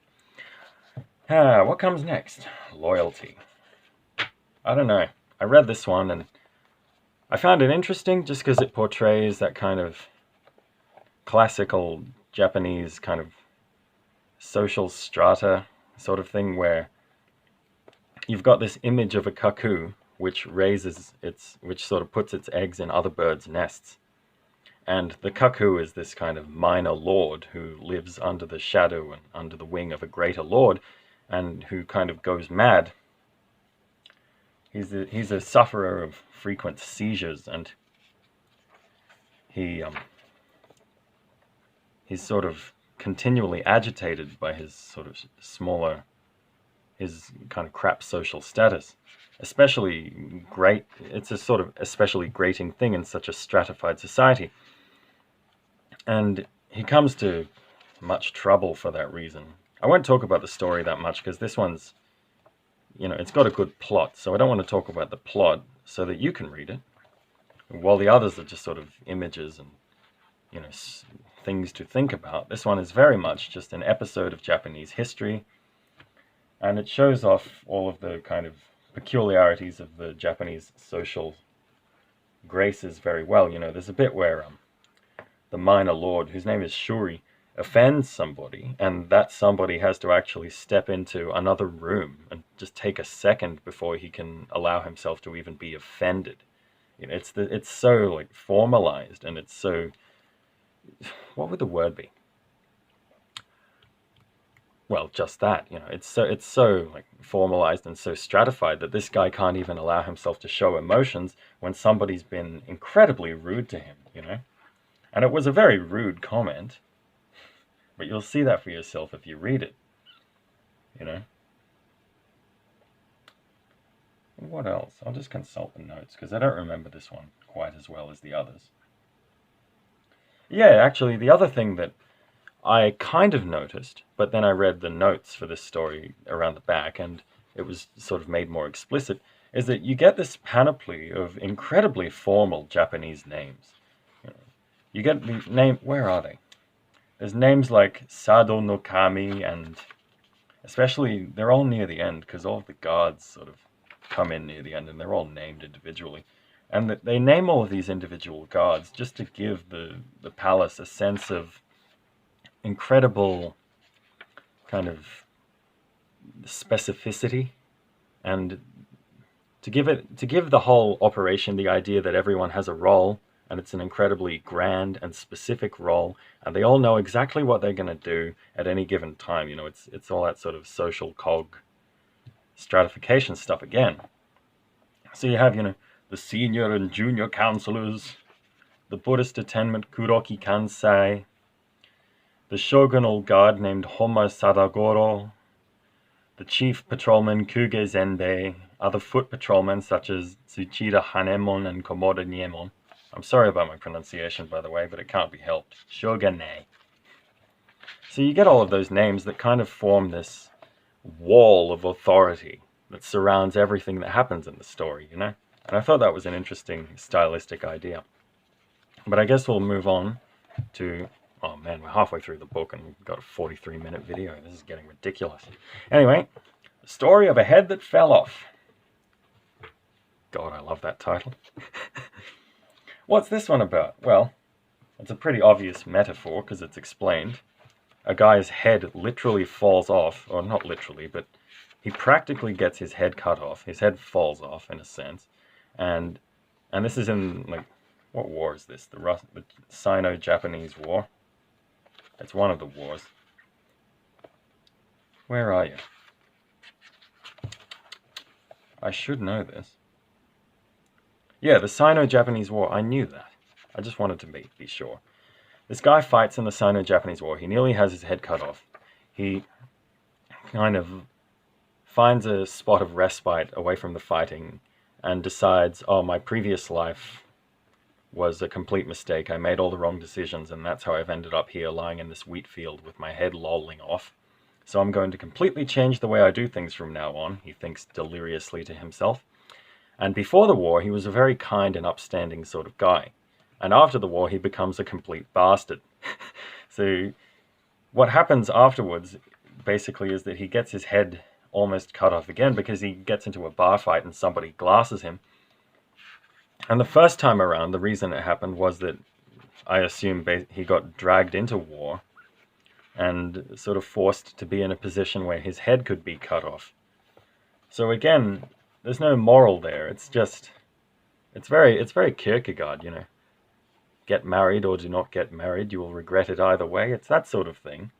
What comes next? Loyalty. I don't know. I read this one and I found it interesting just because it portrays that kind of classical Japanese kind of social strata sort of thing, where you've got this image of a cuckoo which which sort of puts its eggs in other birds' nests. And the cuckoo is this kind of minor lord who lives under the shadow and under the wing of a greater lord, and who kind of goes mad. He's a sufferer of frequent seizures, and he's sort of continually agitated by his sort of his kind of crap social status. It's a sort of especially grating thing in such a stratified society. And he comes to much trouble for that reason. I won't talk about the story that much, because this one's, you know, it's got a good plot, so I don't want to talk about the plot so that you can read it, while the others are just sort of images and, you know, things to think about. This one is very much just an episode of Japanese history, and it shows off all of the kind of peculiarities of the Japanese social graces very well. You know, there's a bit where the minor lord, whose name is Shuri, offends somebody, and that somebody has to actually step into another room and just take a second before he can allow himself to even be offended. You know, it's so like formalized, and it's so, what would the word be? Well, just that, you know, it's so like formalized and so stratified that this guy can't even allow himself to show emotions when somebody's been incredibly rude to him, you know? And it was a very rude comment, but you'll see that for yourself if you read it, you know? What else? I'll just consult the notes, because I don't remember this one quite as well as the others. Yeah, actually, the other thing that I kind of noticed, but then I read the notes for this story around the back, and it was sort of made more explicit, is that you get this panoply of incredibly formal Japanese names. You get the name, where are they? There's names like Sado no Kami, and especially, they're all near the end, because all of the guards sort of come in near the end, and they're all named individually. And they name all of these individual guards just to give the palace a sense of incredible kind of specificity, and to give the whole operation the idea that everyone has a role, and it's an incredibly grand and specific role, and they all know exactly what they're going to do at any given time. You know, it's all that sort of social cog stratification stuff again. So you have, you know, the senior and junior counselors, the Buddhist attendant Kuroki Kansai, the shogunal guard named Homa Sadagoro, the chief patrolman Kuge Zenbei, other foot patrolmen such as Tsuchida Hanemon and Komoda Niemon. I'm sorry about my pronunciation, by the way, but it can't be helped. Shogane. So you get all of those names that kind of form this wall of authority that surrounds everything that happens in the story, you know? And I thought that was an interesting stylistic idea. But I guess we'll move on to... Oh man, we're halfway through the book and we've got a 43-minute video. This is getting ridiculous. Anyway, the story of a head that fell off. God, I love that title. What's this one about? Well, it's a pretty obvious metaphor because it's explained. A guy's head literally falls off, or not literally, but he practically gets his head cut off. His head falls off, in a sense. And this is in, like, what war is this? The Sino-Japanese War? It's one of the wars. Where are you? I should know this. Yeah, the Sino-Japanese War. I knew that. I just wanted to be sure. This guy fights in the Sino-Japanese War. He nearly has his head cut off. He kind of finds a spot of respite away from the fighting and decides, oh, my previous life was a complete mistake. I made all the wrong decisions, and that's how I've ended up here lying in this wheat field with my head lolling off. So I'm going to completely change the way I do things from now on, he thinks deliriously to himself. And before the war, he was a very kind and upstanding sort of guy. And after the war, he becomes a complete bastard. So what happens afterwards, basically, is that he gets his head almost cut off again because he gets into a bar fight and somebody glasses him. And the first time around, the reason it happened was that I assume he got dragged into war and sort of forced to be in a position where his head could be cut off. So again, there's no moral there. It's just, it's very Kierkegaard, you know. Get married or do not get married, you will regret it either way. It's that sort of thing.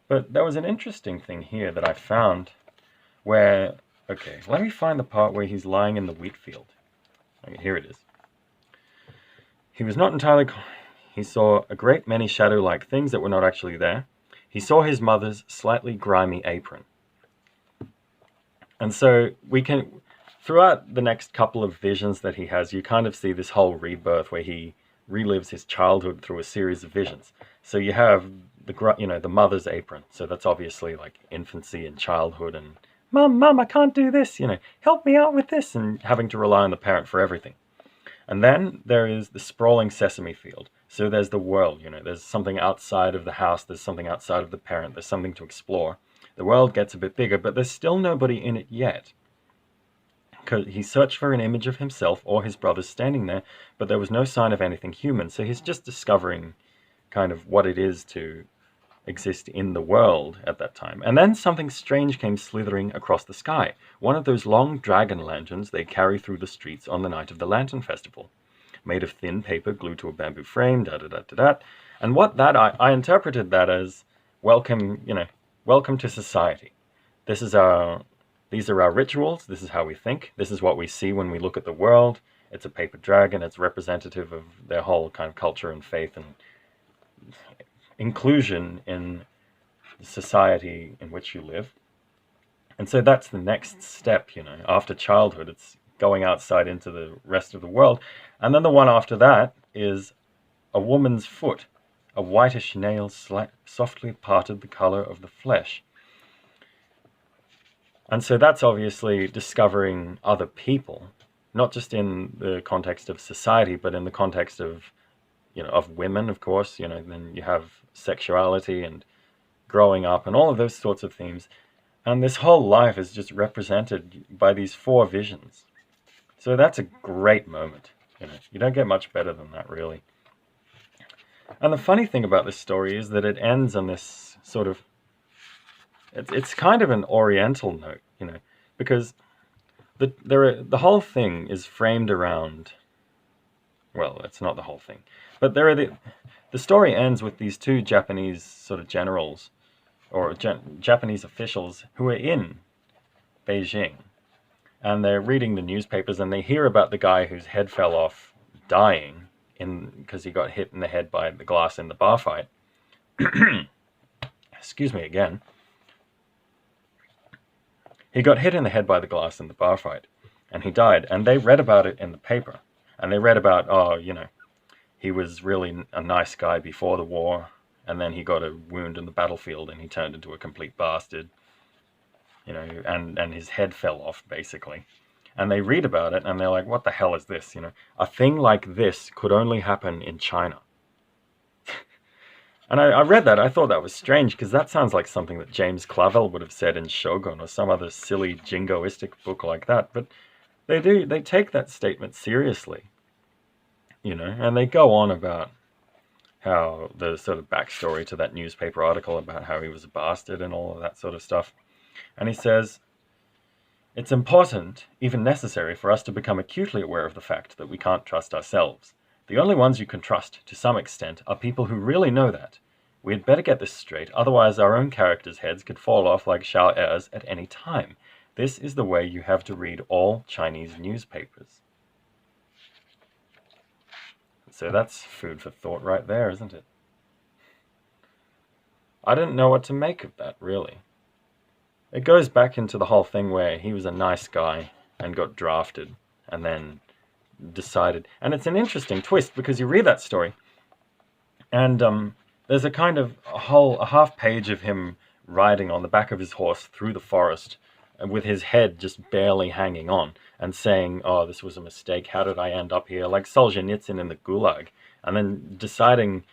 But there was an interesting thing here that I found where, okay, let me find the part where he's lying in the wheat field. Okay, here it is. He was not entirely... He saw a great many shadow-like things that were not actually there. He saw his mother's slightly grimy apron. And so we can... Throughout the next couple of visions that he has, you kind of see this whole rebirth where he relives his childhood through a series of visions. So you have the mother's apron. So that's obviously like infancy and childhood and, Mum, I can't do this, help me out with this, and having to rely on the parent for everything. And then there is the sprawling sesame field. So there's the world, there's something outside of the house, there's something outside of the parent, there's something to explore. The world gets a bit bigger, but there's still nobody in it yet. Because he searched for an image of himself or his brothers standing there, but there was no sign of anything human. So he's just discovering kind of what it is to exist in the world at that time. And then something strange came slithering across the sky. One of those long dragon lanterns they carry through the streets on the night of the Lantern Festival. Made of thin paper glued to a bamboo frame, da-da-da-da-da. And I interpreted that as welcome to society. These are our rituals, this is how we think, this is what we see when we look at the world. It's a paper dragon, it's representative of their whole kind of culture and faith and inclusion in the society in which you live. And so that's the next step, after childhood, it's going outside into the rest of the world. And then the one after that is a woman's foot, a whitish nail softly parted the color of the flesh. And so that's obviously discovering other people, not just in the context of society, but in the context of, of women, of course, then you have sexuality and growing up and all of those sorts of themes. And this whole life is just represented by these 4 visions. So that's a great moment. You don't get much better than that, really. And the funny thing about this story is that it ends on this sort of... It's kind of an oriental note, because the whole thing is framed around... Well, it's not the whole thing. But the story ends with these 2 Japanese sort of generals, or Japanese officials, who are in Beijing. And they're reading the newspapers, and they hear about the guy whose head fell off dying because he got hit in the head by the glass in the bar fight. Excuse me again. He got hit in the head by the glass in the bar fight, and he died. And they read about it in the paper. And they read about, he was really a nice guy before the war, and then he got a wound in the battlefield, and he turned into a complete bastard. And his head fell off, basically. And they read about it, and they're like, what the hell is this? A thing like this could only happen in China. And I read that, I thought that was strange, because that sounds like something that James Clavell would have said in Shogun, or some other silly jingoistic book like that. But they take that statement seriously, and they go on about how the sort of backstory to that newspaper article about how he was a bastard and all of that sort of stuff. And he says, it's important, even necessary, for us to become acutely aware of the fact that we can't trust ourselves. The only ones you can trust, to some extent, are people who really know that. We had better get this straight, otherwise our own characters' heads could fall off like Xiao Er's at any time. This is the way you have to read all Chinese newspapers. So that's food for thought right there, isn't it? I didn't know what to make of that, really. It goes back into the whole thing where he was a nice guy and got drafted and then decided. And it's an interesting twist because you read that story and there's a kind of a half page of him riding on the back of his horse through the forest, and with his head just barely hanging on, and saying, oh, this was a mistake, how did I end up here, like Solzhenitsyn in the Gulag, and then deciding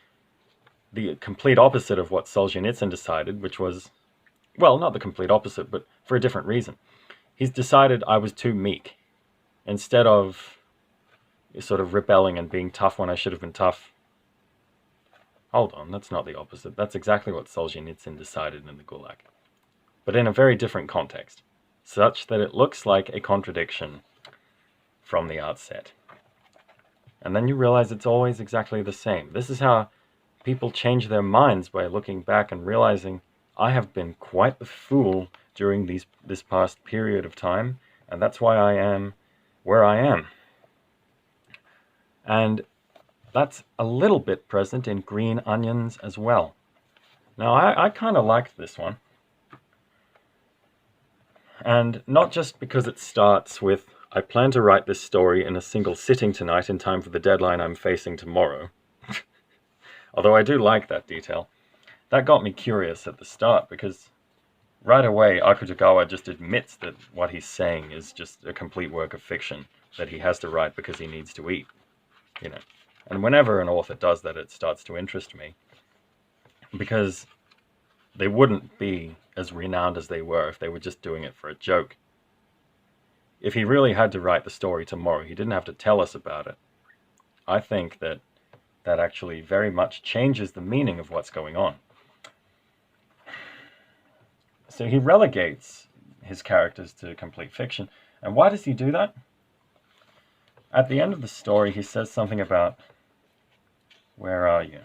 the complete opposite of what Solzhenitsyn decided, which was, well, not the complete opposite, but for a different reason. He's decided I was too meek. Instead of sort of rebelling and being tough when I should have been tough. Hold on, that's not the opposite. That's exactly what Solzhenitsyn decided in the Gulag. But in a very different context, such that it looks like a contradiction from the outset. And then you realize it's always exactly the same. This is how people change their minds, by looking back and realizing, I have been quite the fool during this past period of time, and that's why I am where I am. And that's a little bit present in Green Onions as well. Now, I kind of liked this one. And not just because it starts with, I plan to write this story in a single sitting tonight in time for the deadline I'm facing tomorrow. Although I do like that detail. That got me curious at the start, because right away Akutagawa just admits that what he's saying is just a complete work of fiction that he has to write because he needs to eat. You know, and whenever an author does that, it starts to interest me, because they wouldn't be as renowned as they were if they were just doing it for a joke. If he really had to write the story tomorrow, he didn't have to tell us about it. I think that actually very much changes the meaning of what's going on. So he relegates his characters to complete fiction. And why does he do that? At the end of the story, he says something about, where are you?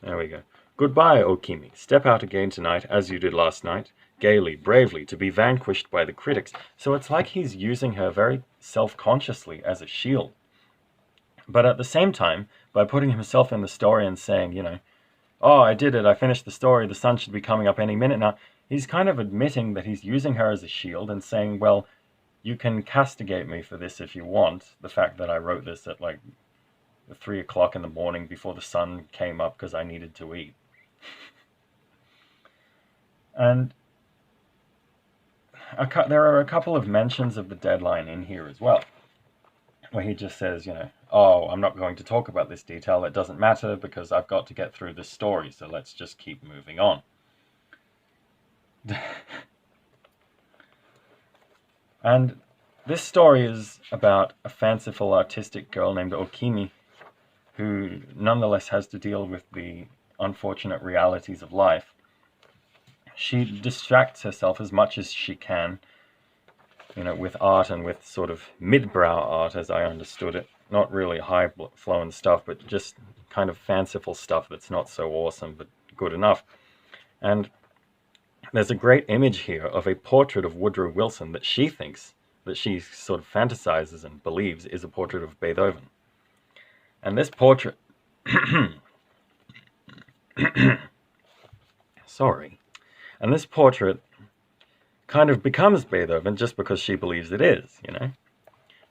There we go. Goodbye, O Kimi. Step out again tonight, as you did last night, gaily, bravely, to be vanquished by the critics. So it's like he's using her very self-consciously as a shield. But at the same time, by putting himself in the story and saying, you know, oh, I did it, I finished the story, the sun should be coming up any minute now, he's kind of admitting that he's using her as a shield and saying, well, you can castigate me for this if you want, the fact that I wrote this at like 3 o'clock in the morning before the sun came up because I needed to eat. And there are a couple of mentions of the deadline in here as well, where he just says, you know, oh, I'm not going to talk about this detail, it doesn't matter because I've got to get through this story, so let's just keep moving on. And this story is about a fanciful artistic girl named Okimi, who nonetheless has to deal with the unfortunate realities of life. She distracts herself as much as she can, you know, with art, and with sort of mid-brow art, as I understood it. Not really high-flowing stuff, but just kind of fanciful stuff that's not so awesome, but good enough. And there's a great image here of a portrait of Woodrow Wilson that she thinks, that she sort of fantasizes and believes is a portrait of Beethoven. And this portrait... Sorry. And this portrait kind of becomes Beethoven just because she believes it is, you know?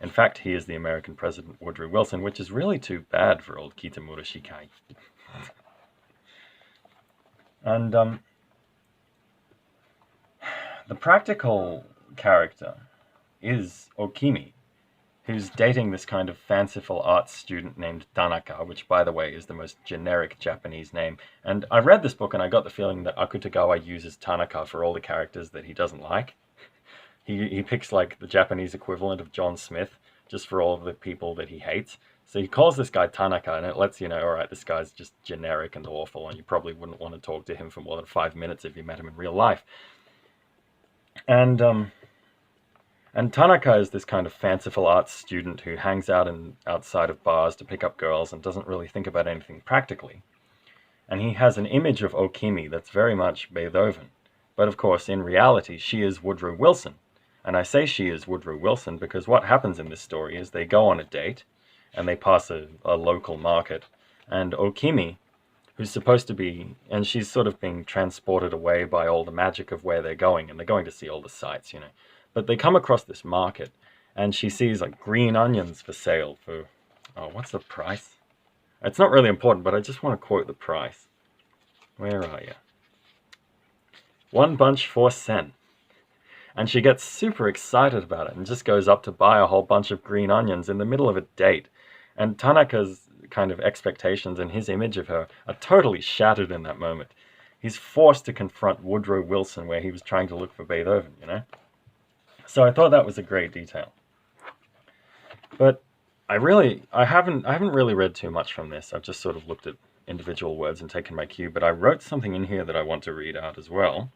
In fact, he is the American President Woodrow Wilson, which is really too bad for old Kitamura Shikai. And the practical character is Okimi, who's dating this kind of fanciful art student named Tanaka, which, by the way, is the most generic Japanese name. And I read this book and I got the feeling that Akutagawa uses Tanaka for all the characters that he doesn't like. He picks like the Japanese equivalent of John Smith just for all of the people that he hates. So he calls this guy Tanaka, and it lets you know, all right, this guy's just generic and awful, and you probably wouldn't want to talk to him for more than 5 minutes if you met him in real life. And Tanaka is this kind of fanciful arts student who hangs out outside of bars to pick up girls and doesn't really think about anything practically. And he has an image of Okimi that's very much Beethoven. But of course, in reality, she is Woodrow Wilson. And I say she is Woodrow Wilson because what happens in this story is they go on a date and they pass a local market. And Okimi, who's supposed to be, and she's sort of being transported away by all the magic of where they're going, and they're going to see all the sights, you know. But they come across this market, and she sees like green onions for sale for, oh, what's the price? It's not really important, but I just want to quote the price. Where are you? One bunch for sen. And she gets super excited about it and just goes up to buy a whole bunch of green onions in the middle of a date. And Tanaka's kind of expectations and his image of her are totally shattered in that moment. He's forced to confront Woodrow Wilson where he was trying to look for Beethoven, you know? So I thought that was a great detail. But I haven't really read too much from this. I've just sort of looked at individual words and taken my cue, but I wrote something in here that I want to read out as well.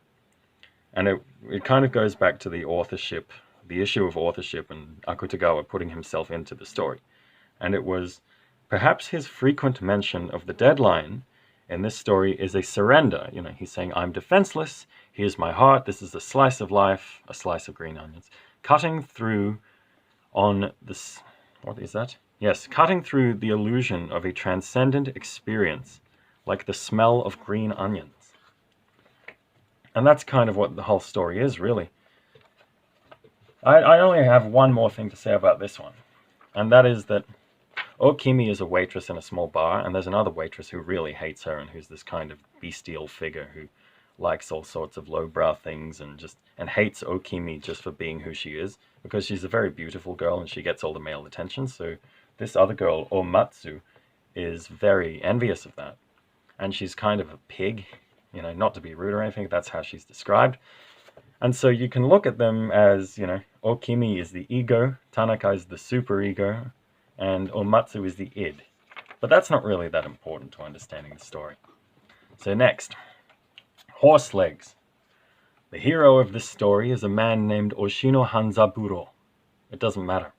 And it kind of goes back to the authorship, the issue of authorship and Akutagawa putting himself into the story. And it was, perhaps his frequent mention of the deadline in this story is a surrender. You know, he's saying, I'm defenseless, here's my heart, this is a slice of life, a slice of green onions. Cutting through on this, what is that? Yes, cutting through the illusion of a transcendent experience, like the smell of green onions. And that's kind of what the whole story is, really. I only have one more thing to say about this one. And that is that Okimi is a waitress in a small bar, and there's another waitress who really hates her and who's this kind of bestial figure who likes all sorts of lowbrow things and hates Okimi just for being who she is, because she's a very beautiful girl and she gets all the male attention. So this other girl, Omatsu, is very envious of that. And she's kind of a pig. You know, not to be rude or anything, that's how she's described. And so you can look at them as, you know, Okimi is the ego, Tanaka is the superego, and Omatsu is the id. But that's not really that important to understanding the story. So next, horse legs. The hero of this story is a man named Oshino Hanzaburo. It doesn't matter.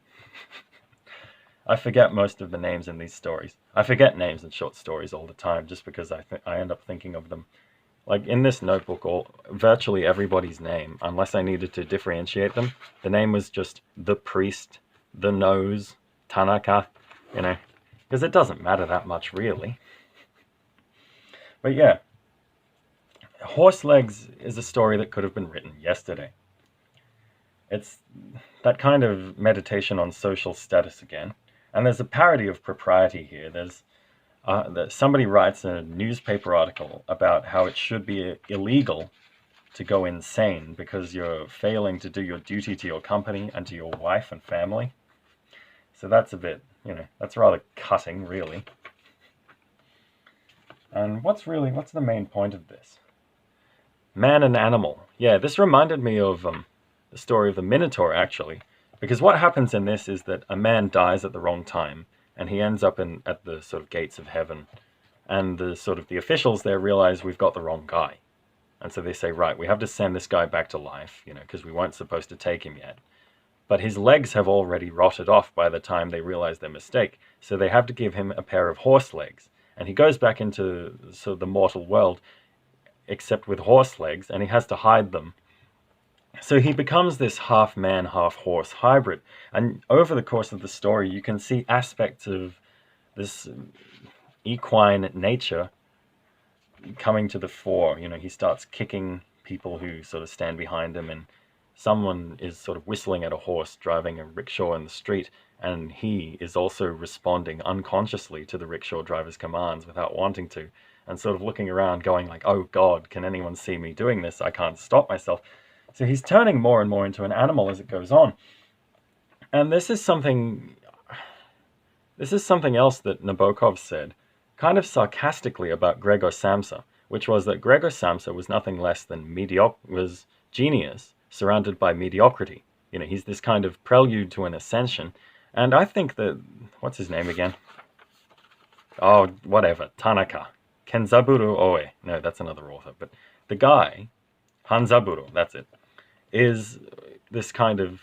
I forget most of the names in these stories. I forget names in short stories all the time just because I end up thinking of them. Like in this notebook, virtually everybody's name, unless I needed to differentiate them, the name was just the priest, the nose, Tanaka, you know, because it doesn't matter that much really. But yeah, Horse Legs is a story that could have been written yesterday. It's that kind of meditation on social status again. And there's a parody of propriety here. There's somebody writes a newspaper article about how it should be illegal to go insane because you're failing to do your duty to your company and to your wife and family. So that's a bit, you know, that's rather cutting, really. And what's the main point of this? Man and animal. Yeah, this reminded me of the story of the Minotaur, actually. Because what happens in this is that a man dies at the wrong time, and he ends up at the sort of gates of heaven. And the officials there realize we've got the wrong guy. And so they say, right, we have to send this guy back to life, you know, because we weren't supposed to take him yet. But his legs have already rotted off by the time they realize their mistake. So they have to give him a pair of horse legs. And he goes back into the mortal world, except with horse legs, and he has to hide them. So he becomes this half man, half horse hybrid. And over the course of the story, you can see aspects of this equine nature coming to the fore. You know, he starts kicking people who sort of stand behind him, and someone is sort of whistling at a horse driving a rickshaw in the street, and he is also responding unconsciously to the rickshaw driver's commands without wanting to, and sort of looking around going like, oh God, can anyone see me doing this? I can't stop myself. So he's turning more and more into an animal as it goes on. And this is something else that Nabokov said, kind of sarcastically about Gregor Samsa, which was that Gregor Samsa was nothing less than was genius surrounded by mediocrity. You know, he's this kind of prelude to an ascension. And I think that, what's his name again? Oh, whatever, Tanaka. Kenzaburo Oe. No, that's another author. But the guy, Hanzaburo, that's it, is this kind of,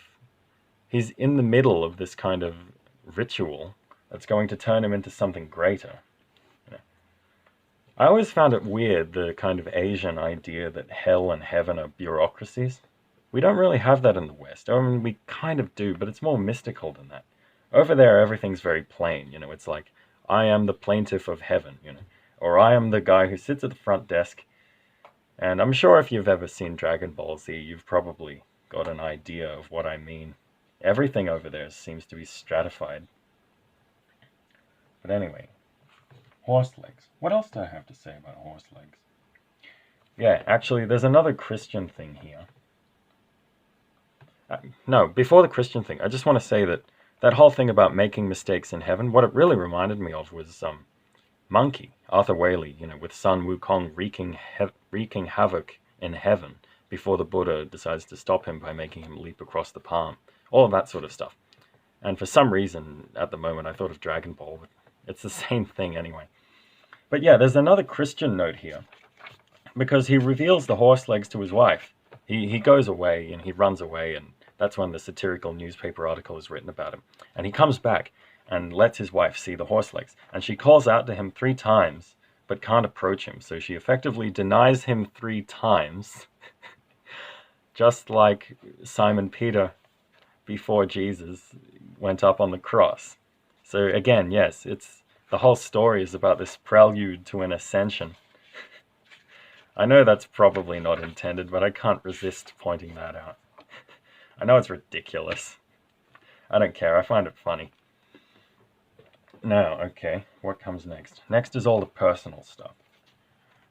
he's in the middle of this kind of ritual that's going to turn him into something greater. You know? I always found it weird, the kind of Asian idea that hell and heaven are bureaucracies. We don't really have that in the West. I mean, we kind of do, but it's more mystical than that. Over there, everything's very plain. You know, it's like, I am the plaintiff of heaven, you know, or I am the guy who sits at the front desk. And I'm sure if you've ever seen Dragon Ball Z, you've probably got an idea of what I mean. Everything over there seems to be stratified. But anyway, horse legs. What else do I have to say about horse legs? Yeah, actually, there's another Christian thing here. No, before the Christian thing, I just want to say that that whole thing about making mistakes in heaven, what it really reminded me of was Monkey, Arthur Waley, with Sun Wukong wreaking havoc in heaven before the Buddha decides to stop him by making him leap across the palm. All of that sort of stuff. And for some reason, at the moment, I thought of Dragon Ball, but it's the same thing anyway. But yeah, there's another Christian note here, because he reveals the horse legs to his wife. He goes away and he runs away, and that's when the satirical newspaper article is written about him. And he comes back and lets his wife see the horse legs. And she calls out to him 3 times, but can't approach him. So she effectively denies him 3 times, just like Simon Peter before Jesus went up on the cross. So again, yes, the whole story is about this prelude to an ascension. I know that's probably not intended, but I can't resist pointing that out. I know it's ridiculous. I don't care, I find it funny. Now, okay, what comes next? Next is all the personal stuff.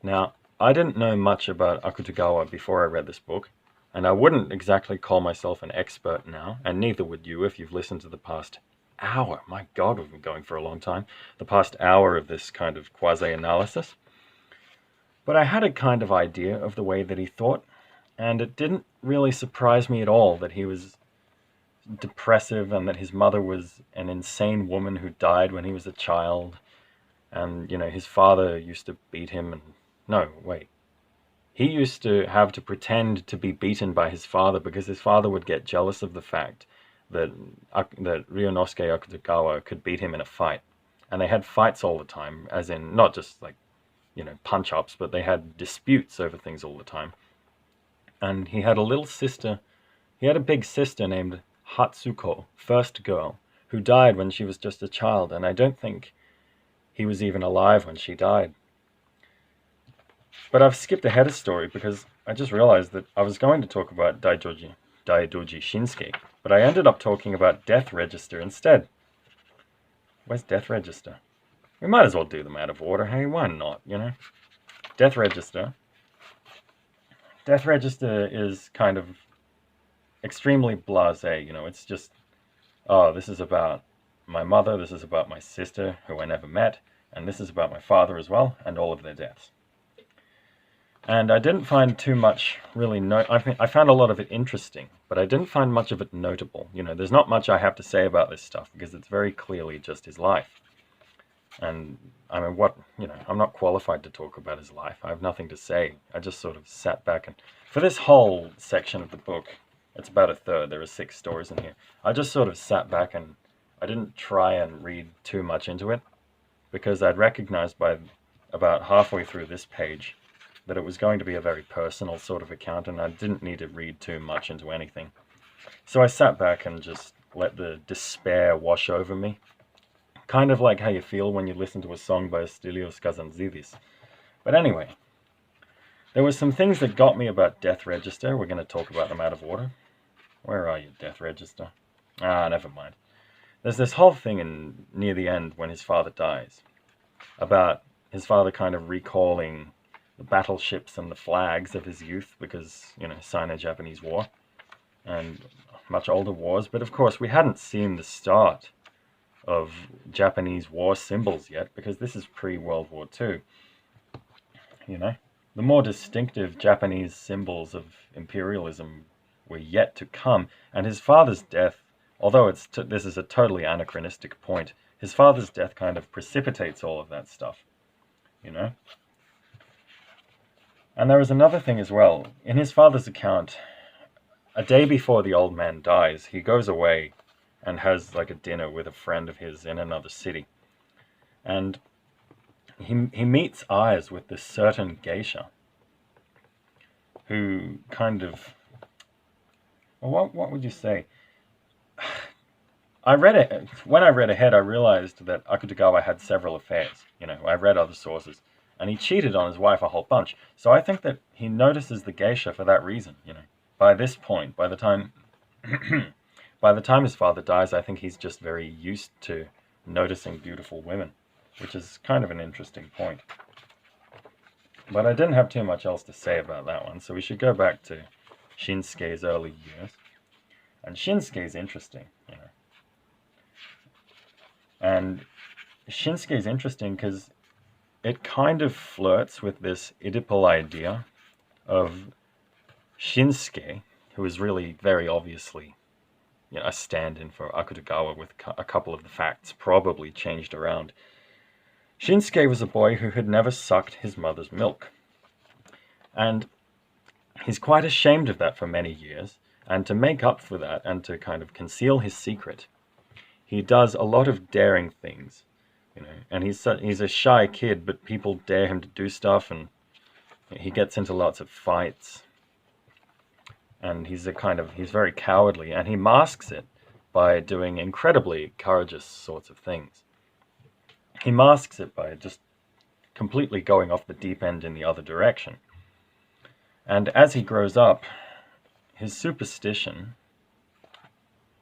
Now, I didn't know much about Akutagawa before I read this book, and I wouldn't exactly call myself an expert now, and neither would you if you've listened to the past hour. My God, we've been going for a long time. The past hour of this kind of quasi-analysis. But I had a kind of idea of the way that he thought, and it didn't really surprise me at all that he was depressive and that his mother was an insane woman who died when he was a child, and, his father used to beat him and... No, wait. He used to have to pretend to be beaten by his father because his father would get jealous of the fact that Ryunosuke Akutagawa could beat him in a fight. And they had fights all the time, as in not just like, punch-ups, but they had disputes over things all the time. And he had a little sister, he had a big sister named Hatsuko, first girl, who died when she was just a child, and I don't think he was even alive when she died. But I've skipped ahead a story because I just realized that I was going to talk about Daidoji Shinsuke, but I ended up talking about Death Register instead. Where's Death Register? We might as well do them out of order, hey, why not, Death Register. Death Register is kind of extremely blasé, it's just, oh, this is about my mother, this is about my sister, who I never met, and this is about my father as well, and all of their deaths. And I didn't find too much really, I found a lot of it interesting, but I didn't find much of it notable. There's not much I have to say about this stuff, because it's very clearly just his life. And, I mean, I'm not qualified to talk about his life. I have nothing to say. I just sort of sat back and, for this whole section of the book, it's about a third, there are 6 stories in here, I just sort of sat back and I didn't try and read too much into it, because I'd recognized by about halfway through this page that it was going to be a very personal sort of account, and I didn't need to read too much into anything. So I sat back and just let the despair wash over me. Kind of like how you feel when you listen to a song by Stelios Kazantzidis. But anyway, there were some things that got me about Death Register. We're going to talk about them out of order. Where are you, Death Register? Ah, never mind. There's this whole thing near the end when his father dies, about his father kind of recalling the battleships and the flags of his youth because, Sino-Japanese War and much older wars. But of course, we hadn't seen the start of Japanese war symbols yet, because this is pre-World War II. The more distinctive Japanese symbols of imperialism were yet to come, and his father's death, although this is a totally anachronistic point, his father's death kind of precipitates all of that stuff, And there is another thing as well. In his father's account, a day before the old man dies, he goes away and has like a dinner with a friend of his in another city. And he meets eyes with this certain geisha who kind of... Well, what would you say? When I read ahead, I realized that Akutagawa had several affairs. I read other sources. And he cheated on his wife a whole bunch. So I think that he notices the geisha for that reason, By this point, by the time his father dies, I think he's just very used to noticing beautiful women, which is kind of an interesting point. But I didn't have too much else to say about that one, so we should go back to Shinsuke's early years. And Shinsuke's interesting, you know. And Shinsuke's interesting because it kind of flirts with this Oedipal idea of Shinsuke, who is really very obviously, you know, a stand-in for Akutagawa, with a couple of the facts probably changed around. Shinsuke was a boy who had never sucked his mother's milk. And he's quite ashamed of that for many years. And to make up for that and to kind of conceal his secret, he does a lot of daring things. You know, and he's a shy kid, but people dare him to do stuff, and he gets into lots of fights. And he's very cowardly, and he masks it by doing incredibly courageous sorts of things. He masks it by just completely going off the deep end in the other direction. And as he grows up, his superstition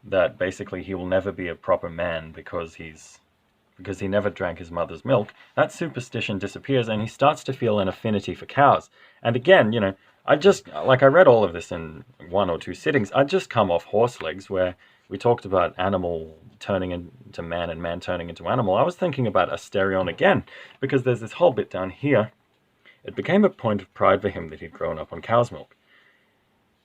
that basically he will never be a proper man because he never drank his mother's milk, that superstition disappears, and he starts to feel an affinity for cows. And again, you know, I read all of this in 1 or 2 sittings. I'd just come off Horse Legs, where we talked about animal turning into man and man turning into animal. I was thinking about Asterion again, because there's this whole bit down here. It became a point of pride for him that he'd grown up on cow's milk.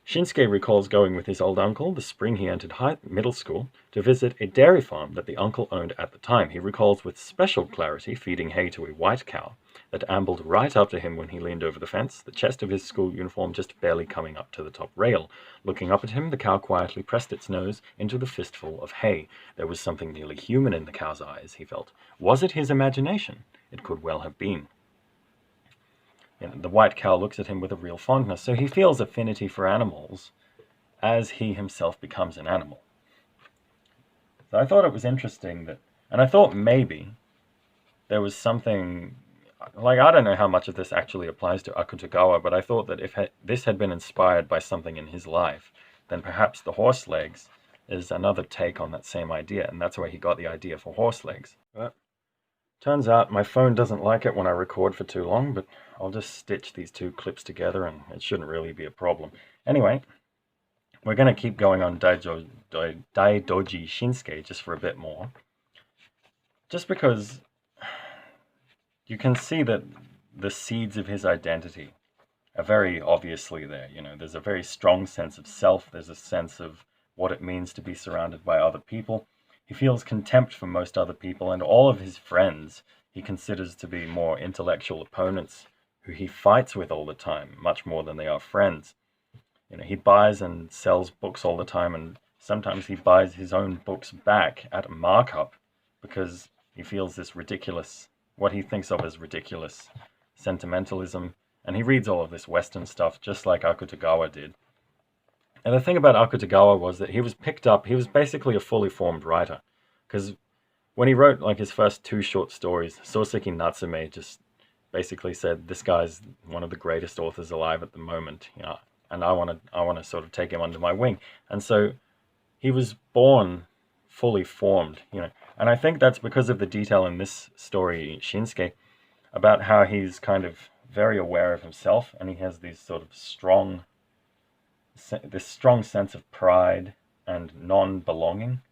Shinsuke recalls going with his old uncle the spring he entered middle school to visit a dairy farm that the uncle owned at the time. He recalls with special clarity feeding hay to a white cow that ambled right up to him when he leaned over the fence, the chest of his school uniform just barely coming up to the top rail. Looking up at him, the cow quietly pressed its nose into the fistful of hay. There was something nearly human in the cow's eyes, he felt. Was it his imagination? It could well have been. You know, the white cow looks at him with a real fondness, so he feels affinity for animals as he himself becomes an animal. So I thought it was interesting that, and I thought maybe there was something, like, I don't know how much of this actually applies to Akutagawa, but I thought that if this had been inspired by something in his life, then perhaps the horse legs is another take on that same idea, and that's where he got the idea for horse legs. But turns out my phone doesn't like it when I record for too long, but I'll just stitch these 2 clips together and it shouldn't really be a problem. Anyway, we're going to keep going on Daidoji Shinsuke just for a bit more. Just because you can see that the seeds of his identity are very obviously there. You know, there's a very strong sense of self. There's a sense of what it means to be surrounded by other people. He feels contempt for most other people, and all of his friends he considers to be more intellectual opponents who he fights with all the time, much more than they are friends. You know, he buys and sells books all the time, and sometimes he buys his own books back at a markup because he feels this ridiculous, what he thinks of as ridiculous sentimentalism, and he reads all of this Western stuff just like Akutagawa did. And the thing about Akutagawa was that he was basically a fully formed writer, because when he wrote like his first 2 short stories, Soseki Natsume just basically said, this guy's one of the greatest authors alive at the moment, you know, and I want to sort of take him under my wing. And so he was born fully formed, you know. And I think that's because of the detail in this story, Shinsuke, about how he's kind of very aware of himself, and he has these sort of strong sense of pride and non-belonging.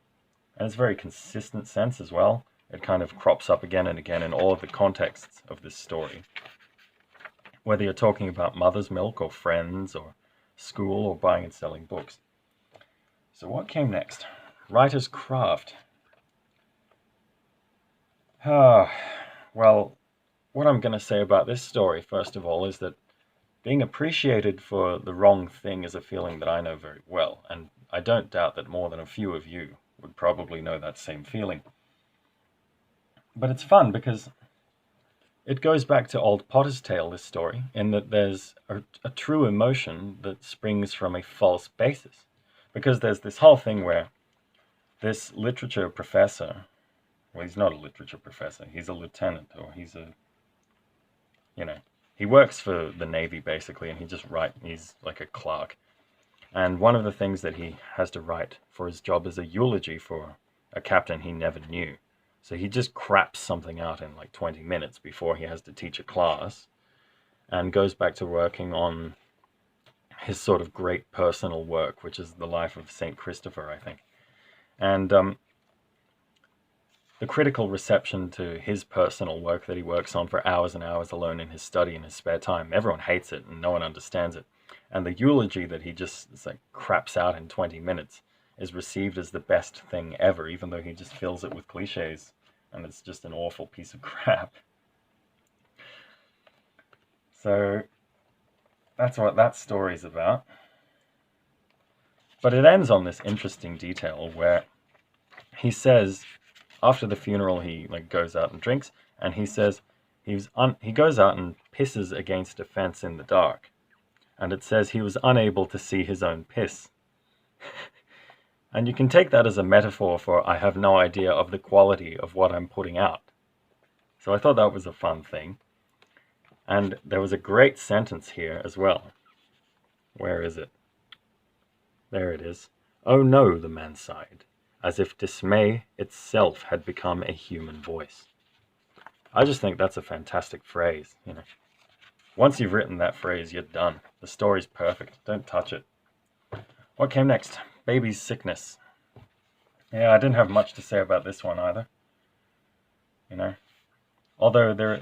And it's a very consistent sense as well. It kind of crops up again and again in all of the contexts of this story. Whether you're talking about mother's milk or friends or school or buying and selling books. So what came next? Writer's craft. Well, what I'm going to say about this story, first of all, is that being appreciated for the wrong thing is a feeling that I know very well, and I don't doubt that more than a few of you would probably know that same feeling. But it's fun because it goes back to old Potter's Tale, this story, in that there's a true emotion that springs from a false basis. Because there's this whole thing where this literature professor, well, he's not a literature professor, he's a lieutenant, or he's he works for the Navy basically, and he's like a clerk. And one of the things that he has to write for his job is a eulogy for a captain he never knew. So he just craps something out in like 20 minutes before he has to teach a class. and goes back to working on his sort of great personal work, which is the life of Saint Christopher, I think. And the critical reception to his personal work that he works on for hours and hours alone in his study in his spare time, everyone hates it and no one understands it. And the eulogy that he just like craps out in 20 minutes is received as the best thing ever, even though he just fills it with cliches, and it's just an awful piece of crap. So that's what that story's about. But it ends on this interesting detail where he says, after the funeral, he like goes out and drinks, and he says he goes out and pisses against a fence in the dark, and it says he was unable to see his own piss. And you can take that as a metaphor for I have no idea of the quality of what I'm putting out. So I thought that was a fun thing. And there was a great sentence here as well. Where is it? There it is. "Oh no," the man sighed, as if dismay itself had become a human voice. I just think that's a fantastic phrase, you know. Once you've written that phrase, you're done. The story's perfect. Don't touch it. What came next? Baby's sickness. Yeah, I didn't have much to say about this one either. You know, although there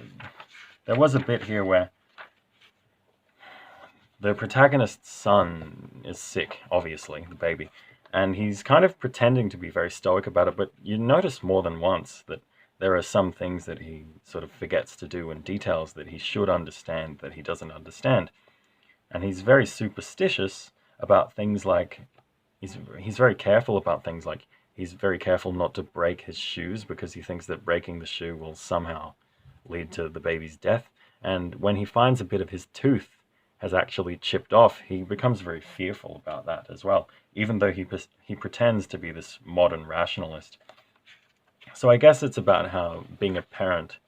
was a bit here where the protagonist's son is sick, obviously, the baby, and he's kind of pretending to be very stoic about it, but you notice more than once that there are some things that he sort of forgets to do and details that he should understand that he doesn't understand. And he's very superstitious about things like, he's very careful about things like, he's very careful not to break his shoes because he thinks that breaking the shoe will somehow lead to the baby's death. And when he finds a bit of his tooth has actually chipped off, he becomes very fearful about that as well, even though he pretends to be this modern rationalist. So I guess it's about how being a parent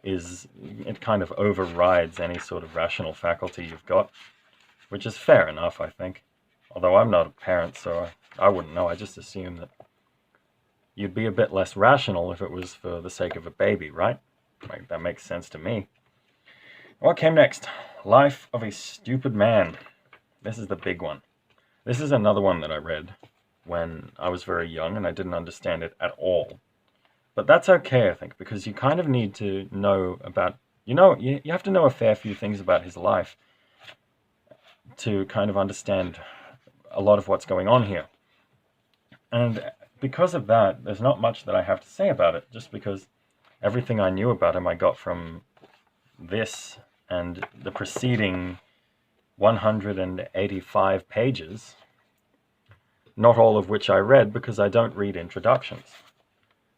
it kind of overrides any sort of rational faculty you've got, which is fair enough, I think. Although I'm not a parent, so I wouldn't know. I just assume that you'd be a bit less rational if it was for the sake of a baby, right? Like, that makes sense to me. What came next? Life of a Stupid Man. This is the big one. This is another one that I read when I was very young and I didn't understand it at all. But that's okay, I think, because you kind of need to know about, you have to know a fair few things about his life to kind of understand a lot of what's going on here. And because of that, there's not much that I have to say about it, just because everything I knew about him I got from this and the preceding 185 pages, not all of which I read because I don't read introductions.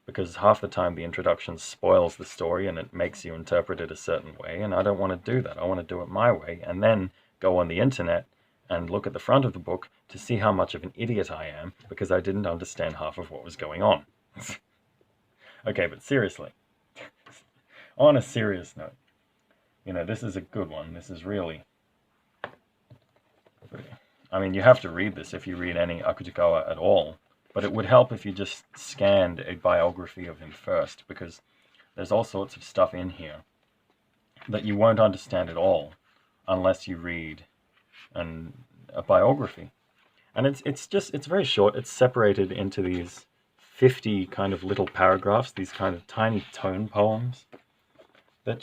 Because half the time the introduction spoils the story and it makes you interpret it a certain way, and I don't want to do that. I want to do it my way, and then go on the internet and look at the front of the book to see how much of an idiot I am because I didn't understand half of what was going on. Okay, but seriously, on a serious note, this is a good one. This is really... I mean, you have to read this if you read any Akutagawa at all, but it would help if you just scanned a biography of him first, because there's all sorts of stuff in here that you won't understand at all unless you read a biography. And it's very short. It's separated into these 50 kind of little paragraphs, these kind of tiny tone poems that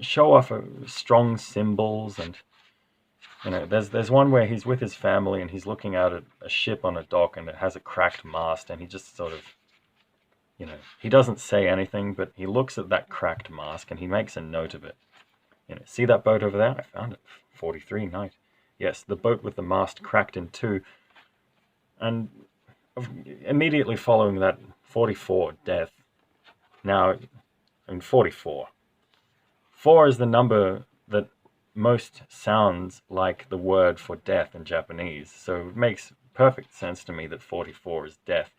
show off strong symbols. And there's one where he's with his family and he's looking out at a ship on a dock and it has a cracked mast, and he just sort of, he doesn't say anything, but he looks at that cracked mast and he makes a note of it. See that boat over there? I found it. 43 night. Yes, the boat with the mast cracked in two. And immediately following that, 44, death. Now, 44. 4 is the number that most sounds like the word for death in Japanese, so it makes perfect sense to me that 44 is death.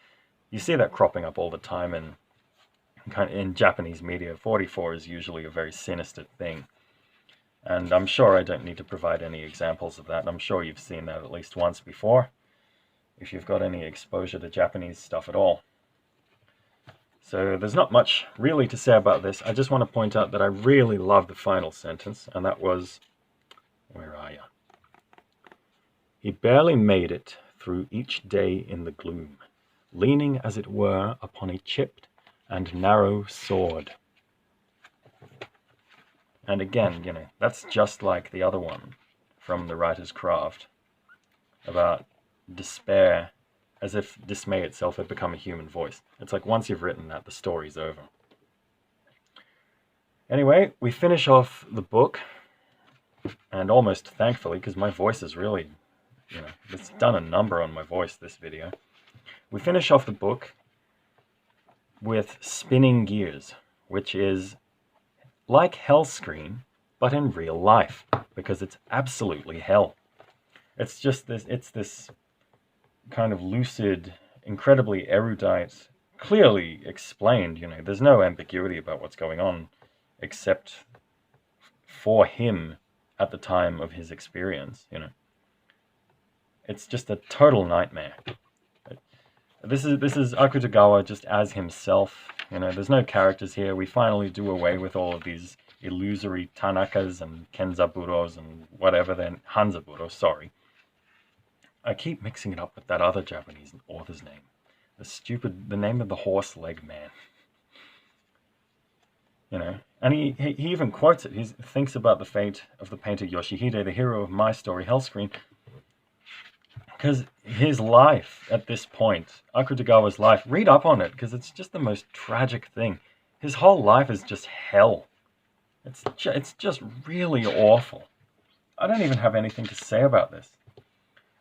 You see that cropping up all the time in Japanese media. 44 is usually a very sinister thing. And I'm sure I don't need to provide any examples of that. I'm sure you've seen that at least once before, if you've got any exposure to Japanese stuff at all. So there's not much really to say about this. I just want to point out that I really love the final sentence, and that was, where are you? He barely made it through each day in the gloom, leaning as it were upon a chipped and narrow sword. And again, you know, that's just like the other one from The Writer's Craft about despair, as if dismay itself had become a human voice. It's like once you've written that, the story's over. Anyway, we finish off the book, and almost thankfully, because my voice is really, you know, it's done a number on my voice, this video. We finish off the book with Spinning Gears, which is like Hellscreen, but in real life, because it's absolutely hell. It's just this, it's this kind of lucid, incredibly erudite, clearly explained, you know, there's no ambiguity about what's going on, except for him at the time of his experience, you know. It's just a total nightmare. This is Akutagawa just as himself, you know, there's no characters here. We finally do away with all of these illusory Tanakas and Kenzaburos and whatever, then Hanzaburo, sorry. I keep mixing it up with that other Japanese author's name. The name of the horse leg man. You know, and he even quotes it. He thinks about the fate of the painter Yoshihide, the hero of my story, Hellscreen. Because his life at this point, Akutagawa's life, read up on it, because it's just the most tragic thing. His whole life is just hell. It's just really awful. I don't even have anything to say about this.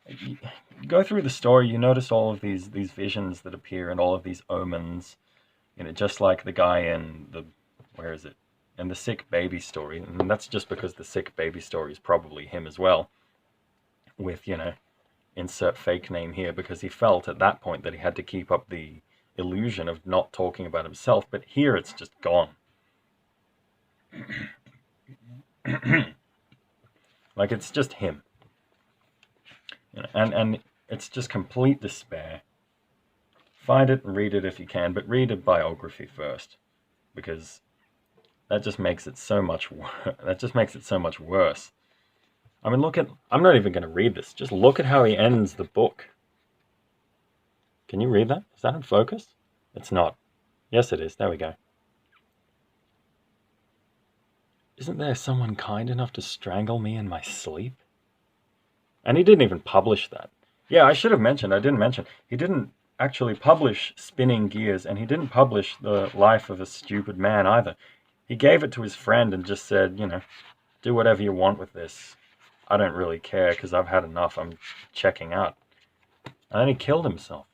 You go through the story, you notice all of these visions that appear and all of these omens, you know, just like the guy in the, where is it? In the sick baby story, and that's just because the sick baby story is probably him as well, with, you know, insert fake name here, because he felt at that point that he had to keep up the illusion of not talking about himself, but here it's just gone. Like, it's just him. You know, and it's just complete despair. Find it and read it if you can, but read a biography first, because that just makes it so much worse. I mean, I'm not even going to read this. Just look at how he ends the book. Can you read that? Is that in focus? It's not. Yes, it is. There we go. Isn't there someone kind enough to strangle me in my sleep? And he didn't even publish that. Yeah, I should have mentioned. I didn't mention. He didn't actually publish Spinning Gears, and he didn't publish The Life of a Stupid Man either. He gave it to his friend and just said, you know, do whatever you want with this. I don't really care because I've had enough. I'm checking out. And then he killed himself.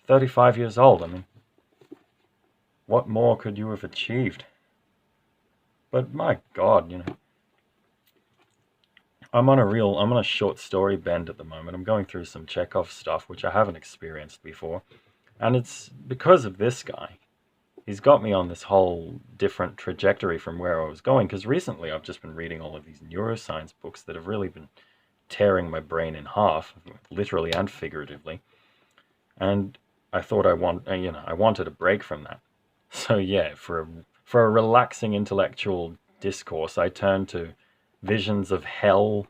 35 years old. I mean, what more could you have achieved? But my God, you know. I'm on a short story bend at the moment. I'm going through some Chekhov stuff, which I haven't experienced before. And it's because of this guy. He's got me on this whole different trajectory from where I was going, because recently I've just been reading all of these neuroscience books that have really been tearing my brain in half, literally and figuratively. And I thought I wanted a break from that. So yeah, for a relaxing intellectual discourse, I turned to visions of hell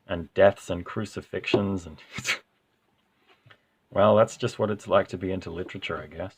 and deaths and crucifixions, and well, that's just what it's like to be into literature, I guess.